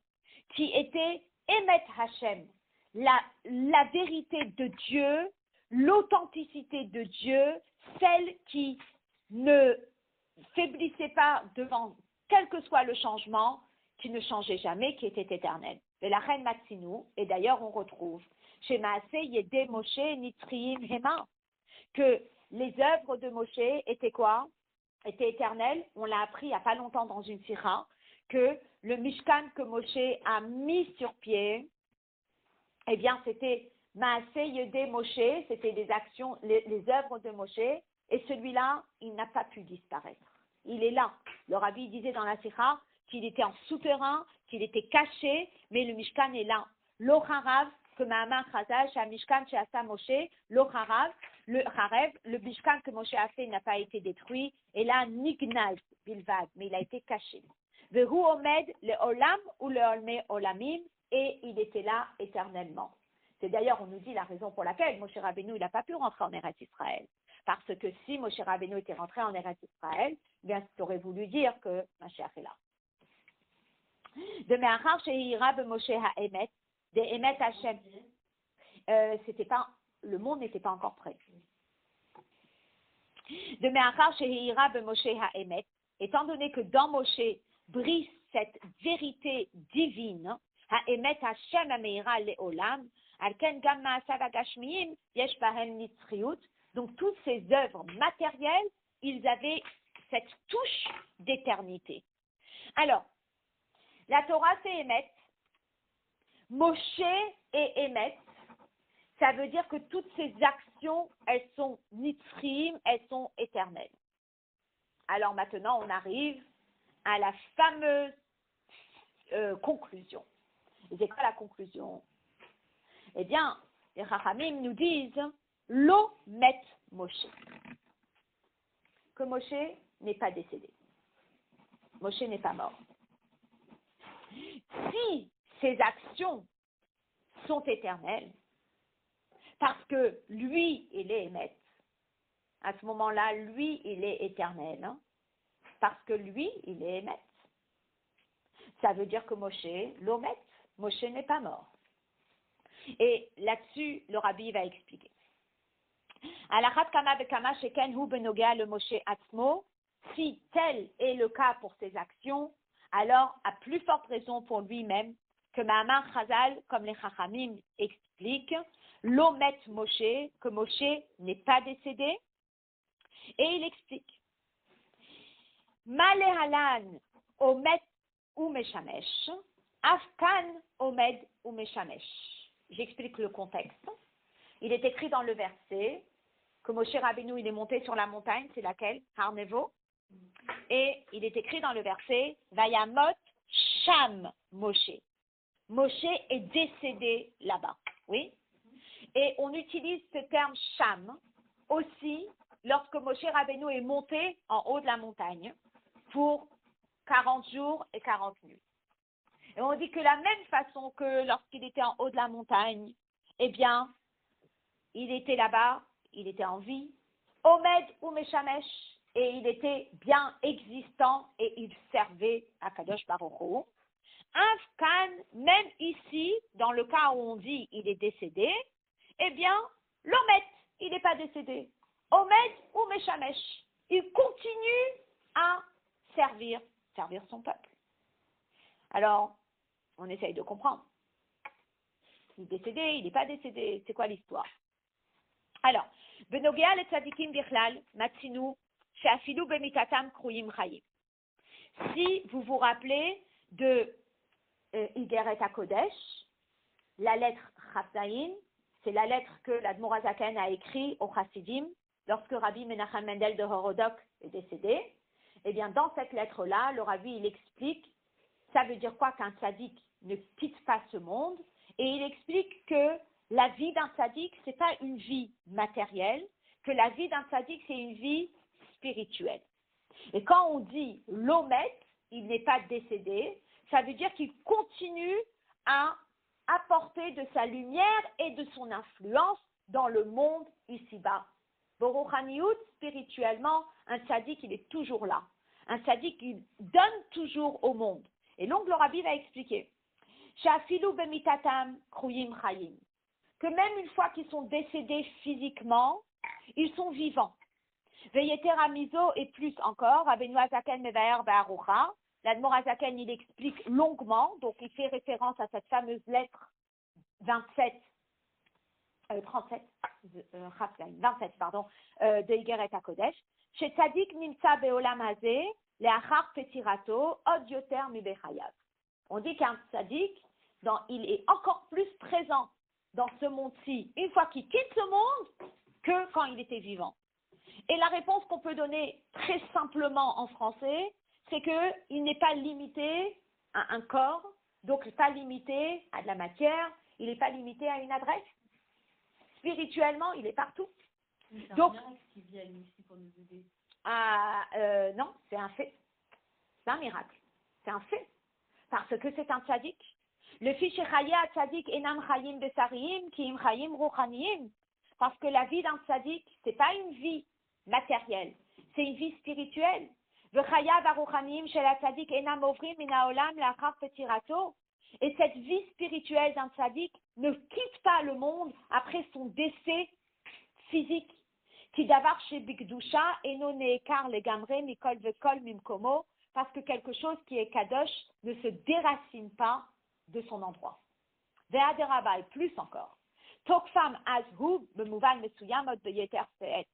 qui était Emet Hashem, la vérité de Dieu, l'authenticité de Dieu, celle qui ne faiblissait pas devant quel que soit le changement, qui ne changeait jamais, qui était éternelle. Et la reine Matsinou, et d'ailleurs on retrouve chez Maaseh Yedei Moshe Nitzriim Hema, que les œuvres de Moshe étaient quoi? Étaient éternelles. On l'a appris il n'y a pas longtemps dans une sira, que le Mishkan que Moshe a mis sur pied, eh bien c'était Maaseh Yedei Moshe, c'était les actions, les œuvres de Moshe, et celui-là, il n'a pas pu disparaître. Il est là. Le Rabbi disait dans la sira qu'il était en souterrain, qu'il était caché, mais le Mishkan est là. L'Ocharav, que Mahamar Chazal, Shamishkan, Sheasa Moshe, Lo Harav, le Bishkan que Moshe a fait n'a pas été détruit, et là, Nignaz, Bilvad, mais il a été caché. Vehu Omed, le Olam ou le Olme Olamim, et il était là éternellement. C'est d'ailleurs, on nous dit la raison pour laquelle Moshe Rabbeinu, il n'a pas pu rentrer en Eretz Israël. Parce que si Moshe Rabbeinu était rentré en Eretz Israël, bien, ça aurait voulu dire que Mashiach est là. De Me'achar Shehira B'Moshe HaEmet, de Emet Hashem. Le monde n'était pas encore prêt. De Me'achar Shehira B'Moshe HaEmet, étant donné que dans Moshe brille cette vérité divine, HaEmet Hashem HaMeira Le'olam, Alken Gam Ma'asav HaGashmiyim, Yesh Bahem Nitzriut. Donc toutes ces œuvres matérielles, ils avaient cette touche d'éternité. Alors, la Torah c'est Emet, Moshe et Emet, ça veut dire que toutes ces actions, elles sont nitzrim, elles sont éternelles. Alors maintenant, on arrive à la fameuse conclusion. Et c'est quoi la conclusion? Eh bien, les Chachamim nous disent Lo met Moshe. Que Moshe n'est pas décédé. Moshe n'est pas mort. Si ces actions sont éternelles, parce que lui, il est Emet, à ce moment-là, lui, il est éternel, hein, parce que lui, il est Emet. Ça veut dire que Moshe, l'Omet, Moshe n'est pas mort. Et là-dessus, le Rabbi va expliquer. Alachat kama bekama sheken hu benogea le Moshe atzmo, si tel est le cas pour ses actions, alors à plus forte raison pour lui-même que Mahamar Chazal, comme les Chachamim expliquent, l'Omet Moshe, que Moshe n'est pas décédé, et il explique Malehalan Omet ou Meshamesh, Afkan Omed ou Meshamesh. J'explique le contexte. Il est écrit dans le verset que Moshe Rabbeinu, il est monté sur la montagne, c'est laquelle? Har Nevo. Et il est écrit dans le verset Vayamot Sham Moshe. Moshe est décédé là-bas. Oui. Et on utilise ce terme Sham aussi lorsque Moshe Rabbeinu est monté en haut de la montagne pour 40 jours et 40 nuits. Et on dit que la même façon que lorsqu'il était en haut de la montagne, eh bien, il était là-bas, il était en vie, Omed ou Meshamesh, et il était bien existant et il servait à Kadosh Baruch Hu. Afkan, même ici, dans le cas où on dit il est décédé, eh bien, l'Omed, il n'est pas décédé. Omed ou Meshamesh, il continue à servir son peuple. Alors, on essaye de comprendre. Il est décédé, il n'est pas décédé, c'est quoi l'histoire? Alors, Benogea le tzadikim bichlal, matzinu, she'afilu bemitatam kruyim chayim. Si vous vous rappelez de Igeret HaKodesh, la lettre Chafzaïn, c'est la lettre que l'Admor HaZaken a écrite au Chassidim lorsque Rabbi Menachem Mendel de Horodok est décédé. Eh bien, dans cette lettre-là, le Rabbi, il explique, ça veut dire quoi qu'un tzaddik ne quitte pas ce monde, et il explique que la vie d'un tzaddik, ce n'est pas une vie matérielle, que la vie d'un tzaddik, c'est une vie spirituelle. Et quand on dit l'Omet, il n'est pas décédé, ça veut dire qu'il continue à apporter de sa lumière et de son influence dans le monde ici-bas. Borochaniut, spirituellement, un tzaddik, il est toujours là. Un tzaddik, il donne toujours au monde. Et donc, le Rabbi va expliquer She'afilu bemitatam kruyim chayim, que même une fois qu'ils sont décédés physiquement, ils sont vivants. Veyeter mizo et plus encore, Rabbeinu HaZaken mevaer be'arucha, l'Admor HaZaken, il explique longuement, donc il fait référence à cette fameuse lettre 27 de Igeret HaKodesh, chez Tzadik Nimtza Beolam Hazeh, Leachar Petirato, Od Yoter Mibechayav. On dit qu'un tzaddik, il est encore plus présent dans ce monde-ci, une fois qu'il quitte ce monde, que quand il était vivant. Et la réponse qu'on peut donner très simplement en français, c'est qu'il n'est pas limité à un corps, donc pas limité à de la matière, il n'est pas limité à une adresse. Spirituellement, il est partout. C'est un Donc- miracle qu'ils viennent ici pour nous aider. Non, c'est un fait. C'est un miracle. C'est un fait. Parce que c'est un tzaddik. Le fils Chaya tzaddik enam chayim besariyim ki im chayim ruchaniyim. Parce que la vie d'un tzaddik, c'est pas une vie matérielle, c'est une vie spirituelle. V'chayav haruchaniyim shel tzaddik enam ovrim min haolam la'achar petirato. Et cette vie spirituelle d'un tzaddik ne quitte pas le monde après son décès physique. Ki davar shebikdusha eno neekar legamre mikol vekol mimkomo. Parce que quelque chose qui est kadosh ne se déracine pas de son endroit. Ve'aderabai, plus encore. Tokfam azhu b'muvan mesuyam od beyeter se'et.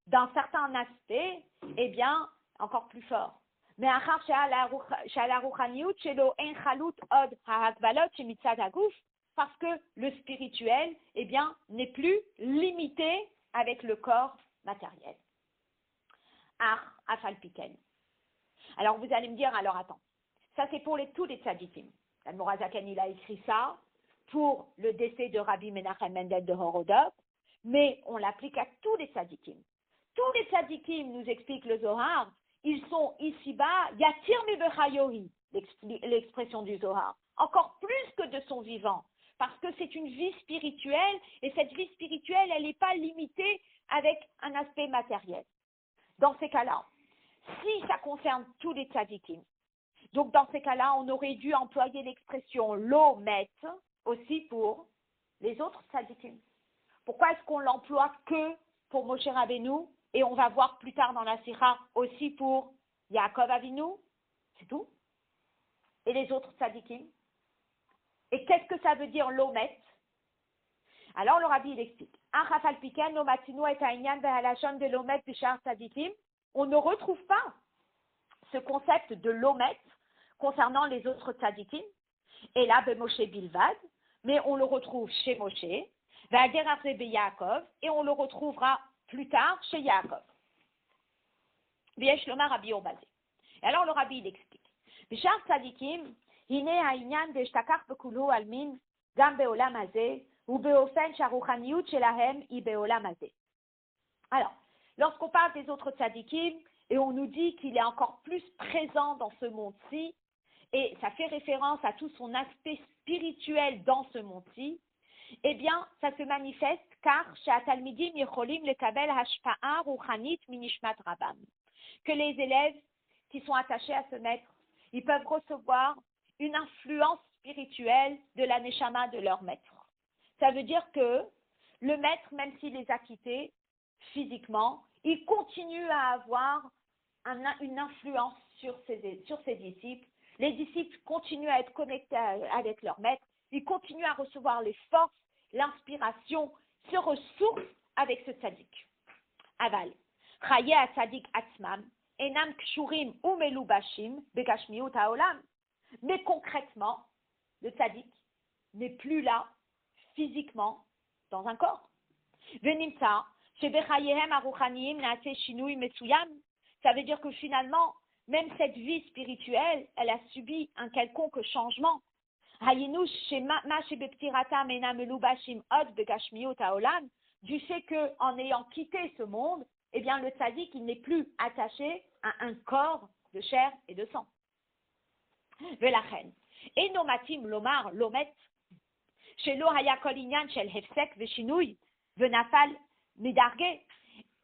D'un certain aspect, eh bien, encore plus fort. Mais achar she'ala ruchaniyut shelo en chalut od ha'hagbalot shemitzad haguf, parce que le spirituel, eh bien, n'est plus limité avec le corps matériel. Afal piken. Alors vous allez me dire, alors attends, ça c'est pour tous les tzadikim. L'Admorazaken, il a écrit ça pour le décès de Rabbi Menachem Mendel de Horodot, mais on l'applique à tous les tzadikim. Tous les tzadikim, nous explique le Zohar, ils sont ici-bas, yatir mi bechayohi, l'expression du Zohar, encore plus que de son vivant, parce que c'est une vie spirituelle, et cette vie spirituelle, elle n'est pas limitée avec un aspect matériel. Dans ces cas-là, si ça concerne tous les tzadikim, donc dans ces cas-là, on aurait dû employer l'expression lomet aussi pour les autres tzadikim. Pourquoi est-ce qu'on l'emploie que pour Moshe Rabbeinu et on va voir plus tard dans la Sira aussi pour Yaakov Avinu? C'est tout. Et les autres tzadikim? Et qu'est-ce que ça veut dire lomet? Alors le rabbi il explique. On ne retrouve pas ce concept de lomet concernant les autres tzadikim, et là, Moshe Bilvad, mais on le retrouve chez Moshe, Yaakov, et on le retrouvera plus tard chez Yaakov. Et alors le rabbi il explique. Bishar tzadikim, hine ha'inyan de'shtakach b'kulu almin, gam be'olam hazeh, ou be'ofen sharuchaniyut shelahem i be'olam hazeh. Alors, lorsqu'on parle des autres tzadikim, et on nous dit qu'il est encore plus présent dans ce monde-ci, et ça fait référence à tout son aspect spirituel dans ce monde-ci, eh bien, ça se manifeste car she'atalmidim yecholim lekabel hashpa'a ruchanit minishmat rabam. Que les élèves qui sont attachés à ce maître, ils peuvent recevoir une influence spirituelle de la neshama de leur maître. Ça veut dire que le maître, même s'il les a quittés physiquement, il continue à avoir une influence sur ses disciples. Les disciples continuent à être connectés avec leur maître. Ils continuent à recevoir les forces, l'inspiration, se ressourcent avec ce tzaddik. Aval. Chaye a tzaddik atzmam, enam kshurim ou melubashim, begashmiut haolam. Mais concrètement, le tzaddik n'est plus là, physiquement, dans un corps. Venimsa, shebechayehem aruchaniyim naase shinui metsuyam. Ça veut dire que finalement, même cette vie spirituelle, elle a subi un quelconque changement. Du fait qu'en ayant quitté ce monde, eh bien le tzaddik, il n'est plus attaché à un corps de chair et de sang. Velachen. Et nomatim lomar lomet. Shelo haya kol inyan shel hefsek veshinui venafal medarge.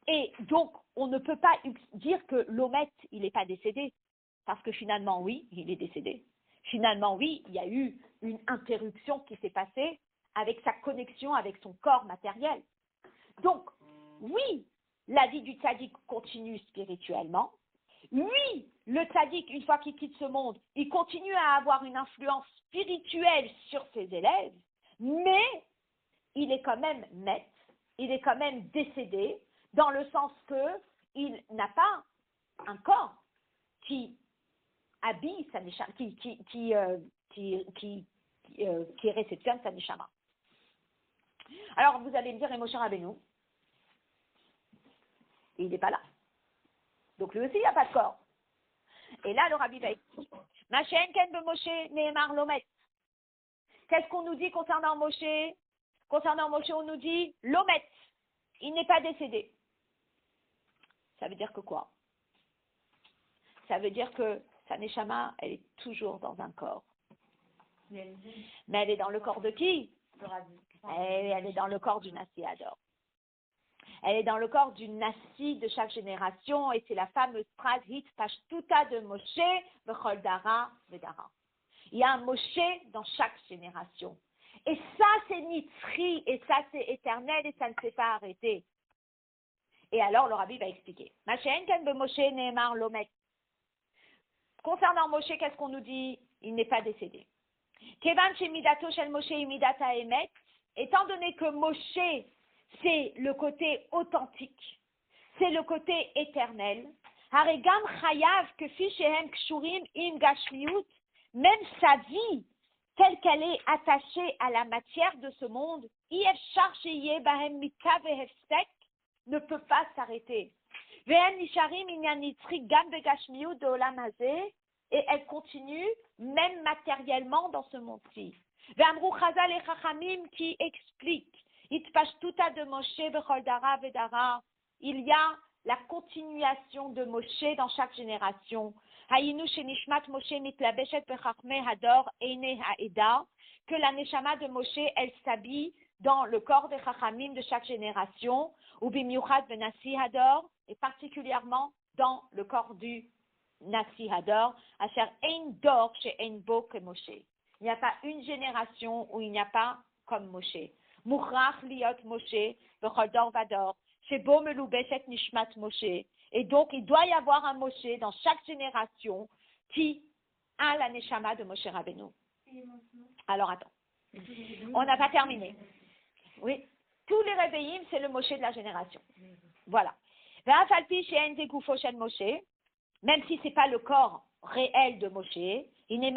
Et donc, on ne peut pas dire que l'Omet, il n'est pas décédé. Parce que finalement, oui, il est décédé. Finalement, oui, il y a eu une interruption qui s'est passée avec sa connexion avec son corps matériel. Donc, oui, la vie du tzaddik continue spirituellement. Oui, le tzaddik, une fois qu'il quitte ce monde, il continue à avoir une influence spirituelle sur ses élèves, mais il est quand même maître, il est quand même décédé, dans le sens qu'il n'a pas un corps qui habille sa neshama, qui réceptionne sa neshama. Alors vous allez me dire, et Moshe Rabbeinu, il n'est pas là. Donc lui aussi, il n'a pas de corps. Et là, le Rabbi va expliquer. Moshe Nehemar Lomet. Qu'est-ce qu'on nous dit concernant Moshe? Concernant Moshe, on nous dit l'omet. Il n'est pas décédé. Ça veut dire que quoi? Ça veut dire que sa neshama, elle est toujours dans un corps. Mais elle est dans le corps de qui? Elle est dans le corps du Nassi Hador. Elle est dans le corps du Nassi de chaque génération et c'est la fameuse phrase Hit Pashtuta de Moshe, Bechol Dara Vedara. Il y a un Moshe dans chaque génération. Et ça, c'est Nitzri, et ça, c'est éternel, et ça ne s'est pas arrêté. Et alors, le Rabbi va expliquer. Concernant Moshe, qu'est-ce qu'on nous dit? Il n'est pas décédé. Étant donné que Moshe, c'est le côté authentique, c'est le côté éternel, même sa vie, telle qu'elle est attachée à la matière de ce monde, ne peut pas s'arrêter. Et elle continue, même matériellement, dans ce monde-ci. Qui explique, de Moshe bechol dara vedara, il y a la continuation de Moshe dans chaque génération. Que la neshama de Moshe, elle s'habille dans le corps des chachamim de chaque génération, ou bimiuchad ben Nassi Hador, et particulièrement dans le corps du Nassi Hador, asher ein dor chez ein bo que Moshe. Il n'y a pas une génération où il n'y a pas comme Moshe. Mukhrach liot Moshe, bechol dor vador, shebo melubeshet nishmat Moshe. Et donc, il doit y avoir un Moshe dans chaque génération qui a la neshama de Moshe Rabbeinu. Alors, attends. On n'a pas terminé. Oui. Tous les réveillim, c'est le Moshe de la génération. Voilà. Même si ce n'est pas le corps réel de Moshe, il n'est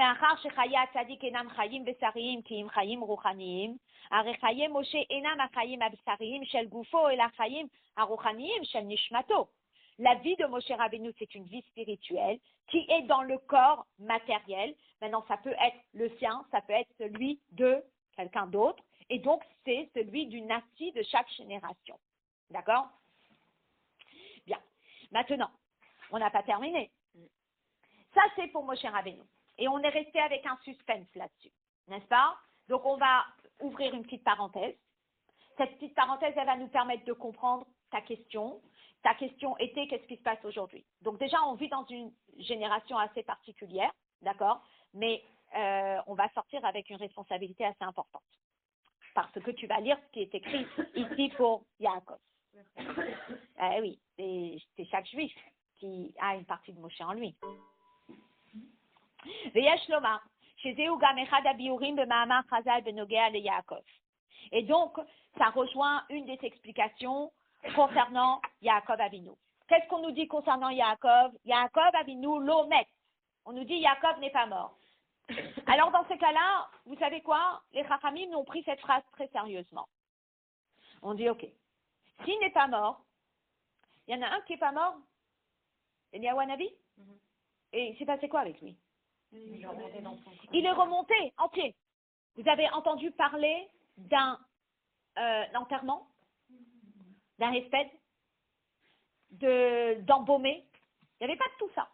la vie de Moshe Rabbeinu, c'est une vie spirituelle qui est dans le corps matériel. Maintenant, ça peut être le sien, ça peut être celui de quelqu'un d'autre. Et donc, c'est celui du Nassi de chaque génération. D'accord? Bien. Maintenant, on n'a pas terminé. Ça, c'est pour Moshe Rabbeinu. Et on est resté avec un suspense là-dessus. N'est-ce pas? Donc, on va ouvrir une petite parenthèse. Cette petite parenthèse, elle va nous permettre de comprendre ta question. Ta question était, qu'est-ce qui se passe aujourd'hui? Donc, déjà, on vit dans une génération assez particulière, d'accord? Mais on va sortir avec une responsabilité assez importante. Parce que tu vas lire ce qui est écrit ici pour Yaakov. Oui, c'est chaque juif qui a une partie de Moshe en lui. Et donc, ça rejoint une des explications concernant Yaakov Avinu. Qu'est-ce qu'on nous dit concernant Yaakov? Yaakov Avinu l'omet. On nous dit Yaakov n'est pas mort. Alors, dans ces cas-là, vous savez quoi? Les Chachamim ont pris cette phrase très sérieusement. On dit, OK, s'il n'est pas mort, il y en a un qui n'est pas mort, Eliyahu Hanavi, et il s'est passé quoi avec lui? Il est remonté entier. Vous avez entendu parler d'un enterrement, d'un hesped, d'embaumer. Il n'y avait pas de tout ça.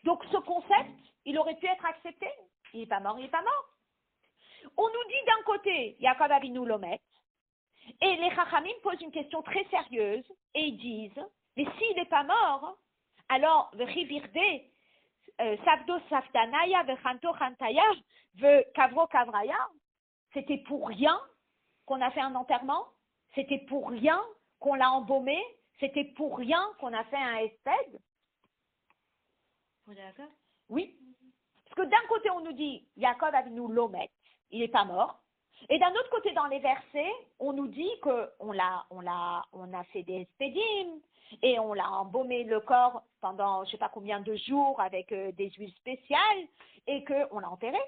Donc, ce concept, il aurait pu être accepté. Il n'est pas mort, il n'est pas mort. On nous dit d'un côté, Yaakov Avinu l'omet, et les Chachamim posent une question très sérieuse, et ils disent, mais s'il n'est pas mort, alors, Vechibirde, Savdo Saftanaya, Vechanto Chantaya, Kavro Kavraya, c'était pour rien qu'on a fait un enterrement, c'était pour rien qu'on l'a embaumé, c'était pour rien qu'on a fait un hesped. Vous êtes d'accord? Oui. Parce que d'un côté, on nous dit, Yaakov Avinu l'omet, il n'est pas mort. Et d'un autre côté, dans les versets, on nous dit qu'on a fait des espédim et on l'a embaumé le corps pendant je ne sais pas combien de jours avec des huiles spéciales et qu'on l'a enterré.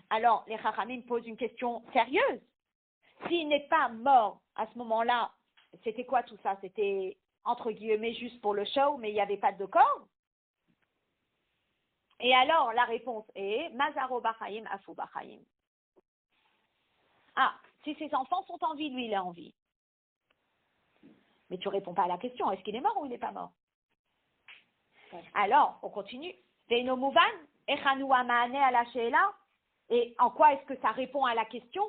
Alors, les Chachamim posent une question sérieuse. S'il n'est pas mort à ce moment-là, c'était quoi tout ça? C'était entre guillemets juste pour le show, mais il n'y avait pas de corps. Et alors, la réponse est Mazaro Bachaim, Afu Bachaim. Ah, si ses enfants sont en vie, lui, il est en vie. Mais tu réponds pas à la question, est-ce qu'il est mort ou il n'est pas mort? Alors, on continue. Et en quoi est-ce que ça répond à la question?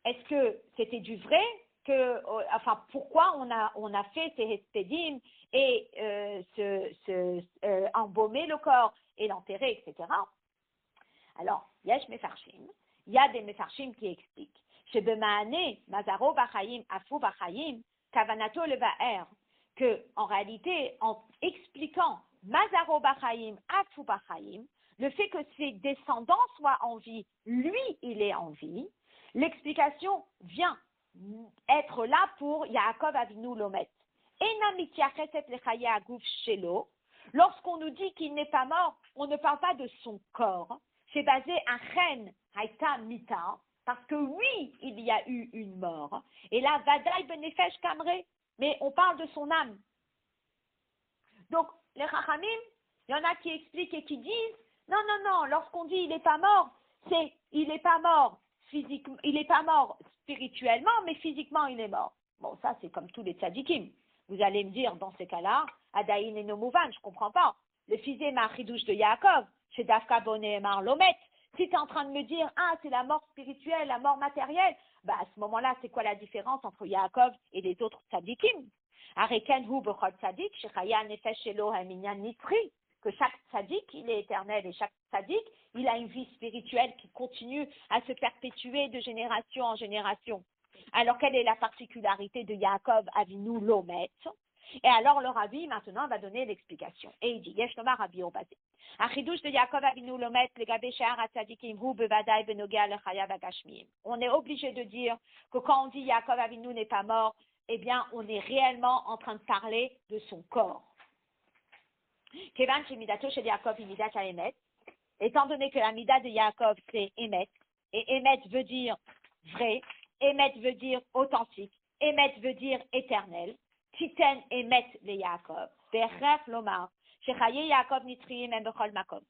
Est-ce que c'était du vrai? Pourquoi on a fait ces hespédim et embaumer le corps et l'enterrer, etc. Alors, yesh mefarshim, il y a des mefarshim qui expliquent. Chez Bemaane, Mazaro Bachayim, Afou Bachayim, Kavanato Levaer, que en réalité, en expliquant Mazaro Bachayim, Afou Bachayim, le fait que ses descendants soient en vie, lui, il est en vie, l'explication vient être là pour Yaakov Avinu Lomet. Lorsqu'on nous dit qu'il n'est pas mort, on ne parle pas de son corps. C'est basé à Chen Haïta Mita, parce que oui, il y a eu une mort. Et là, Vadaï Benefesh Kamre, mais on parle de son âme. Donc, les Chachamim, il y en a qui expliquent et qui disent, non, lorsqu'on dit il n'est pas mort, c'est il n'est pas mort physiquement, il n'est pas mort spirituellement, mais physiquement il est mort. Bon, ça c'est comme tous les tzadikim. Vous allez me dire, dans ces cas-là, Adaïn et Nomouvan, je ne comprends pas. Le fils Machidouche de Yaakov, chez Dafka Boné Mar Lomet, si tu es en train de me dire, c'est la mort spirituelle, la mort matérielle, bah à ce moment-là, c'est quoi la différence entre Yaakov et les autres tzadikim? Areken hu bechol tzadik, shechaya nefesh shelo haminyan nitri, que chaque tzadik, il est éternel, et chaque tzadik, il a une vie spirituelle qui continue à se perpétuer de génération en génération. Alors, quelle est la particularité de Yaakov Avinu Lomet? Et alors, le Rabbi, maintenant, va donner l'explication. Et il dit, Yesh Nomar Rabbi Obazé. Achidouche de Yaakov Avinu Lomet, le Gabé She'ar HaTzadikim, Hu Bevadai Benogea Lechayav HaGashmim. On est obligé de dire que quand on dit Yaakov Avinu n'est pas mort, eh bien, on est réellement en train de parler de son corps. Kevan Shemidato Shel Yaakov Imidat HaEmet, étant donné que la mida de Yaakov, c'est Emet, et Emet veut dire vrai, Emet veut dire authentique, Emet veut dire éternel, Titen Emet le Yaakov, Berref Lomar, Shechaye Yaakov Nitriye Mem Bechol Makom,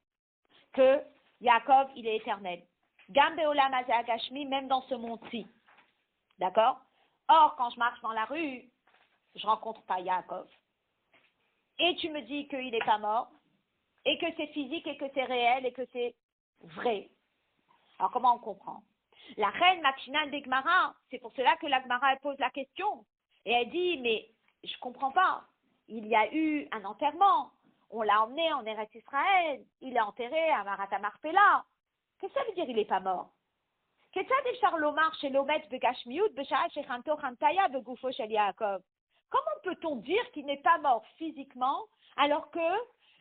que Yaakov, il est éternel. Gam Beolam Hazeh Agashmi, même dans ce monde-ci. D'accord? Or, quand je marche dans la rue, je ne rencontre pas Yaakov. Et tu me dis qu'il n'est pas mort, et que c'est physique, et que c'est réel, et que c'est vrai. Alors, comment on comprend? La reine Makshinan de Gemara, c'est pour cela que la Gemara pose la question. Et elle dit, mais je ne comprends pas. Il y a eu un enterrement. On l'a emmené en Eretz Israël. Il est enterré à Marat Marpella. Qu'est-ce que ça veut dire, il n'est pas mort? Comment peut-on dire qu'il n'est pas mort physiquement alors que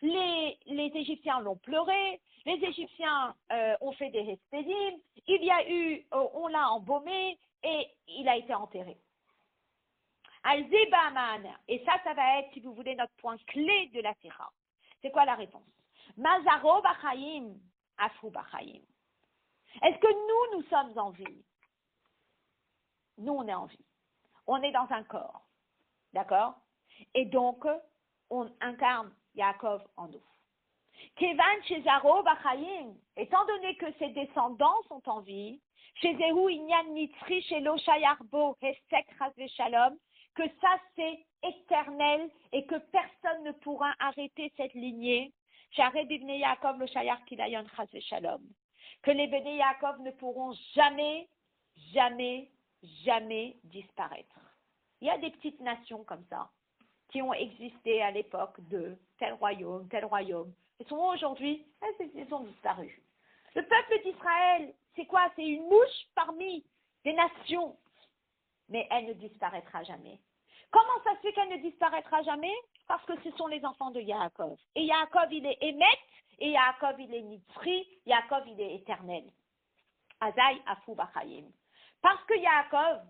les Égyptiens l'ont pleuré, les Égyptiens ont fait des hespédim, il y a eu, on l'a embaumé et il a été enterré. Et ça va être, si vous voulez, notre point clé de la Sira. C'est quoi la réponse? Mazaro Bachayim, Afou Bachayim. Est-ce que nous sommes en vie? Nous, on est en vie. On est dans un corps. D'accord? Et donc, on incarne Yaakov en nous. Kevan Shezaro Bachayim, étant donné que ses descendants sont en vie, Shezehu Inyan Nitzri Shelo Shayarbo Hesek Chazve Shalom, que ça c'est éternel et que personne ne pourra arrêter cette lignée. Sharei Bibnei Yaakov Lo Shayar Kilayon Chazve Shalom. Que les Béné Yaakov ne pourront jamais, jamais, jamais disparaître. Il y a des petites nations comme ça qui ont existé à l'époque de tel royaume. Ils sont aujourd'hui, ils ont disparu. Le peuple d'Israël, c'est quoi? C'est une mouche parmi des nations. Mais elle ne disparaîtra jamais. Comment ça se fait qu'elle ne disparaîtra jamais? Parce que ce sont les enfants de Yaakov. Et Yaakov, il est Emet, et Yaakov, il est Nitzri, Yaakov, il est éternel. Azaï Afou Bachayim. Parce que Yaakov,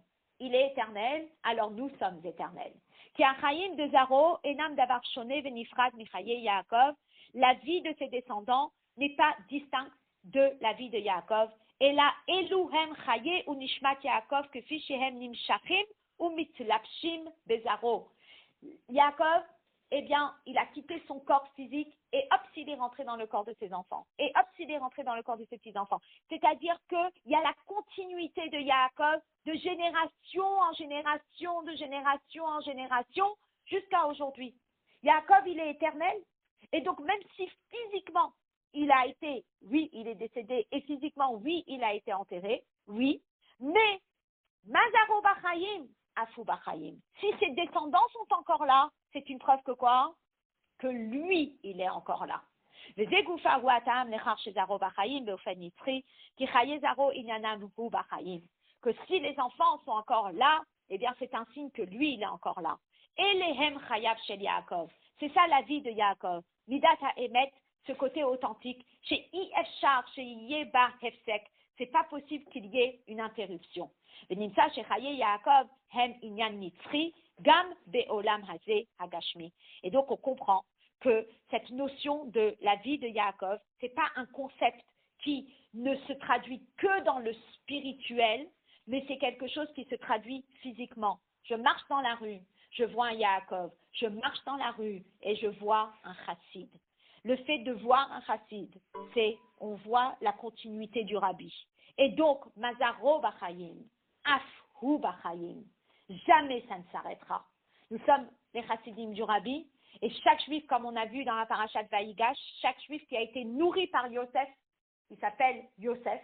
il est éternel, alors nous sommes éternels. Ki Achayim de Zaro, Enam Davar Shone Venifrad Michaye Yaakov, la vie de ses descendants n'est pas distincte de la vie de Yaakov. Et là, Eluhem Chaye ou Nishmat Yaakov, que Fishehem Nimshachim ou Mitzlapshim Bezaro. Yaakov, eh bien, il a quitté son corps physique et hop, il est rentré dans le corps de ses enfants. Et hop, il est rentré dans le corps de ses petits-enfants. C'est-à-dire qu'il y a la continuité de Yaakov de génération en génération, de génération en génération, jusqu'à aujourd'hui. Yaakov, il est éternel. Et donc, même si physiquement, il a été, oui, il est décédé, et physiquement, oui, il a été enterré, oui, mais Mazaro Bachayim, Afou Bachayim. Si ses descendants sont encore là, c'est une preuve que quoi? Que lui, il est encore là. Que si les enfants sont encore là, eh bien c'est un signe que lui, il est encore là. Et les Hem Chayav Shel Yaakov. C'est ça la vie de Yaakov. Midat HaEmet, ce côté authentique. Chez Ifshar, chez Yeba Hefsek, c'est pas possible qu'il y ait une interruption. Venimsa chez Chaye Yaakov, Hem Inyan Nitzri, Gam Be'olam Hazeh Hagashmi. Et donc on comprend que cette notion de la vie de Yaakov, c'est pas un concept qui ne se traduit que dans le spirituel, mais c'est quelque chose qui se traduit physiquement. Je marche dans la rue, je vois un Yaakov, je marche dans la rue et je vois un chassid. Le fait de voir un chassid, c'est on voit la continuité du rabbi. Et donc, Mazaro Bachayim, Afhu Bachayim, jamais ça ne s'arrêtera. Nous sommes les chassidim du rabbi, et chaque juif, comme on a vu dans la parashat Vaïgash, chaque juif qui a été nourri par Yosef, il s'appelle Yosef.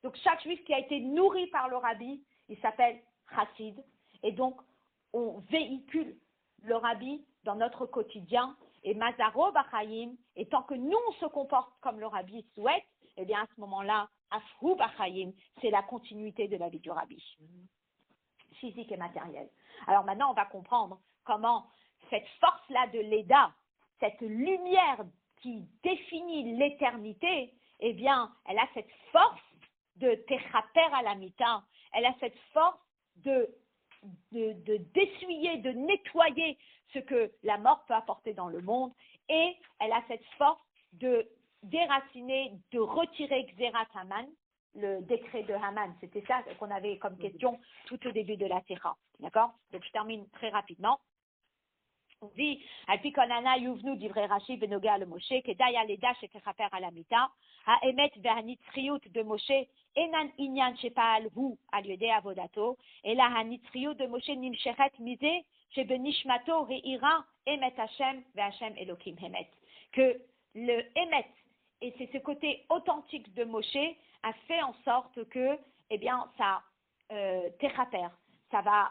Donc chaque juif qui a été nourri par le rabbi, il s'appelle chassid. Et donc, on véhicule le rabbi dans notre quotidien. Et Mazaro Bachayim, et tant que nous, on se comporte comme le rabbi souhaite, eh bien à ce moment-là, Afhu Bachayim, c'est la continuité de la vie du rabbi, physique et matérielle. Alors maintenant, on va comprendre comment cette force-là de l'Eda, cette lumière qui définit l'éternité, eh bien, elle a cette force de Techaper à la mita, elle a cette force de d'essuyer, de nettoyer ce que la mort peut apporter dans le monde, et elle a cette force de déraciner, de retirer Xerat Haman, le décret de Haman. C'était ça qu'on avait comme question tout au début de la Tera. D'accord? Donc je termine très rapidement. On dit, Alpi Konana Yuvnu divrei Rashi Benoga le Moshe, Kedai Aleda Shetechaper Alamita, Haemet Vernitzriut de Moshe, Enan Inyan Shepal Hu Aliode Avodato, et la Hanitzriut de Moshe Nimshechet Mise, Shebenishmato Reira, Emet Hashem, Ve'Hashem Elokim Hemet. Que le Emet, et c'est ce côté authentique de Moshe, a fait en sorte que, eh bien, ça, Techaper, ça va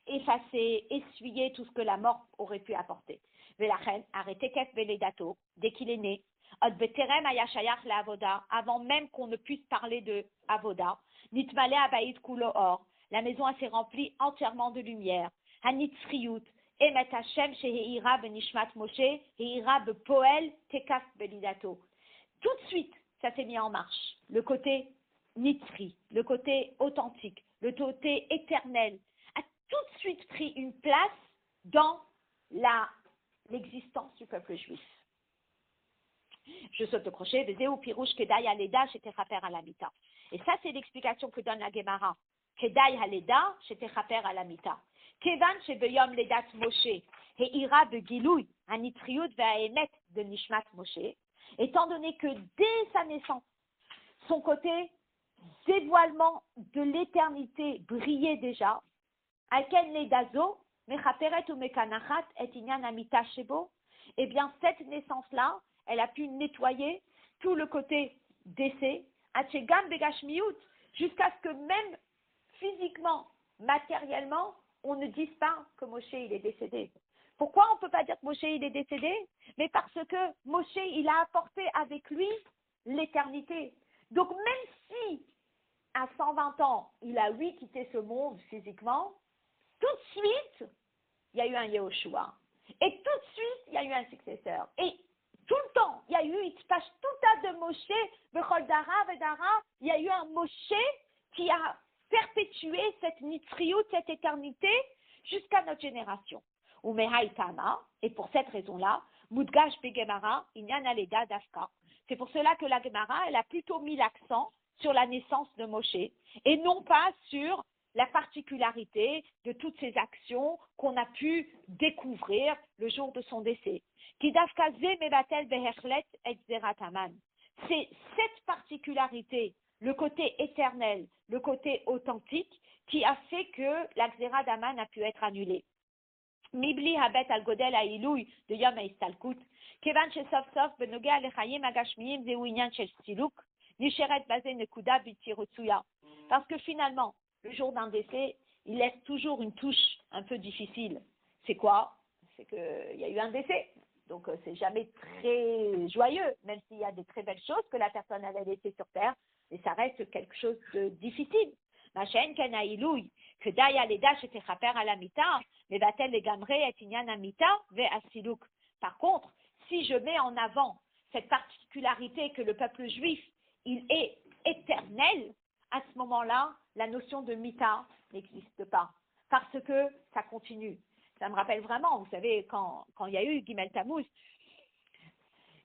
effacer, essuyer tout ce que la mort aurait pu apporter. Velachen, arrêtez Kef Veledato, dès qu'il est né, Od Beterem Ayashayach la Avoda, avant même qu'on ne puisse parler de Avoda, Nitmale Abaïd Kulo Or, la maison s'est remplie entièrement de lumière. Hanitzriut, Emet Hashem Sheheira Benishmat Moshe, Heira Bepoel Tekaf Velidato. Tout de suite, ça s'est mis en marche. Le côté Nitzri, le côté authentique, le côté éternel, tout de suite pris une place dans l'existence du peuple juif. Je saute le crochet, Vezeu Pirouche Kedai Haleda Shetechaper Alamita. Et ça, c'est l'explication que donne la Gemara. Kedai Haleda Shetechaper Alamita. Kevan Shebeyom Ledat Moshe, Heira Begilouy, Hanitriut Ve'aemet de Nishmat Moshe. Étant donné que dès sa naissance, son côté dévoilement de l'éternité brillait déjà, Alken Ledazo, Mechaperet ou Mekanachat et Inyan Amita Shebo, eh bien cette naissance-là, elle a pu nettoyer tout le côté décès, Achegam Begashmiut, jusqu'à ce que même physiquement, matériellement, on ne dise pas que Moshe il est décédé. Pourquoi on ne peut pas dire que Moshe il est décédé? Mais parce que Moshe il a apporté avec lui l'éternité. Donc même si à 120 ans, il a oui quitté ce monde physiquement, tout de suite, il y a eu un Yehoshua. Et tout de suite, il y a eu un successeur. Et tout le temps, il y a eu Itpash Tuta de Moshe, Bechol Dara, Vedara, il y a eu un Moshe qui a perpétué cette nitriout, cette éternité, jusqu'à notre génération. Ou Mehaïtama, et pour cette raison-là, Mudgash Begemara, Inyan Aleda Dafka. C'est pour cela que la Gemara, elle a plutôt mis l'accent sur la naissance de Moshe, et non pas sur la particularité de toutes ces actions qu'on a pu découvrir le jour de son décès. C'est cette particularité, le côté éternel, le côté authentique, qui a fait que la Xéra d'Aman a pu être annulée. Mibli habet al godel ha'ilui de yom ha'istalkut, kevan shesof sof benogea lechayim agashmiyim zeu inyan shel siluk, nisheret bazé nekuda biti retsuya. Parce que finalement, le jour d'un décès, il laisse toujours une touche un peu difficile. C'est quoi? C'est qu'il y a eu un décès. Donc, c'est jamais très joyeux, même s'il y a des très belles choses que la personne avait laissées sur terre, mais ça reste quelque chose de difficile. Ma chaîne Kanaïlouï, que Daya Leda Chetechaper à la mita, mais va-t-elle les gamrer et Inyan Amita, ve Asilouk. Par contre, si je mets en avant cette particularité que le peuple juif, il est éternel, à ce moment-là, la notion de mita n'existe pas, parce que ça continue. Ça me rappelle vraiment, vous savez, quand il y a eu Gimel Tammuz,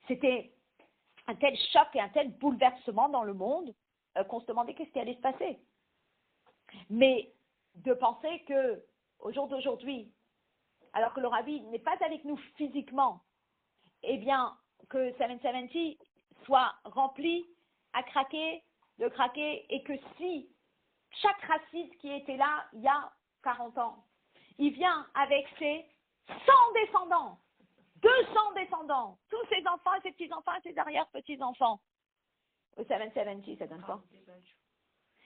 c'était un tel choc et un tel bouleversement dans le monde qu'on se demandait qu'est-ce qui allait se passer. Mais de penser que au jour d'aujourd'hui, alors que le Rabbi n'est pas avec nous physiquement, eh bien, que 770 soit rempli à craquer, de craquer, et que si chaque raciste qui était là il y a 40 ans, il vient avec ses 100 descendants, 200 descendants, tous ses enfants et ses petits-enfants et ses arrière-petits-enfants. Au 770, ça donne quoi?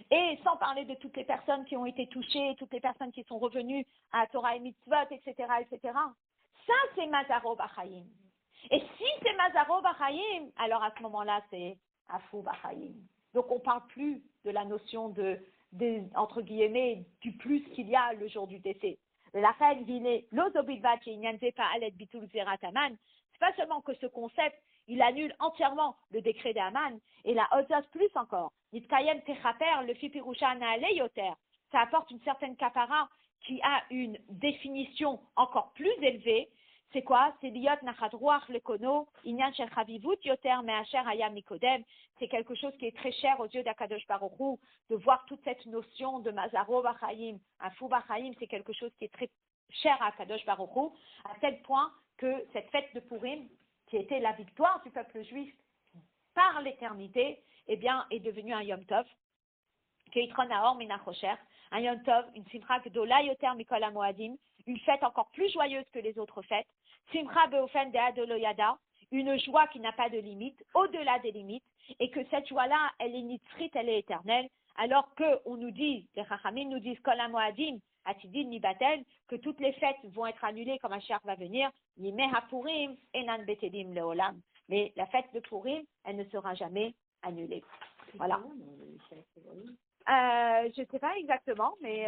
Et sans parler de toutes les personnes qui ont été touchées, toutes les personnes qui sont revenues à Torah et Mitzvot, etc., etc. Ça, c'est Mazaro Bachayim. Et si c'est Mazaro Bachayim, alors à ce moment-là, c'est Afou Bachayim. Donc, on ne parle plus de la notion entre guillemets, du plus qu'il y a le jour du décès. La reine Viné, l'Ozobidvat, c'est pas seulement que ce concept, il annule entièrement le décret d'Aman, et la Ozos plus encore. Nitkayem Techaper, le Fipirusha Naale Yoter. Ça apporte une certaine kapara qui a une définition encore plus élevée. C'est quoi? C'est liot nachadruach lekono, inyan shel chavivut yoter me'asher hayam mikodem. C'est quelque chose qui est très cher aux yeux d'Akadosh Baruch Hu, de voir toute cette notion de Mazaro Bachayim, un fou Bachayim, c'est quelque chose qui est très cher à Akadosh Baruch Hu, à tel point que cette fête de Purim, qui était la victoire du peuple juif par l'éternité, eh bien, est devenue un Yom Tov, Keitron Naor Minachocher, un Yom Tov, une Simcha Gdola Yoter Mikol HaMoadim, une fête encore plus joyeuse que les autres fêtes, Simcha Beofen Dea Doloyada, une joie qui n'a pas de limite, au-delà des limites, et que cette joie-là, elle est nitzrit, elle est éternelle, alors qu'on nous dit, les Chachamim nous disent Kol HaMoadim, Atidin Nibatel, que toutes les fêtes vont être annulées comme Mashiach va venir, Yimei HaPurim, Enan Betedim Leolam. Mais la fête de Purim, elle ne sera jamais annulée. Voilà. Je ne sais pas exactement, mais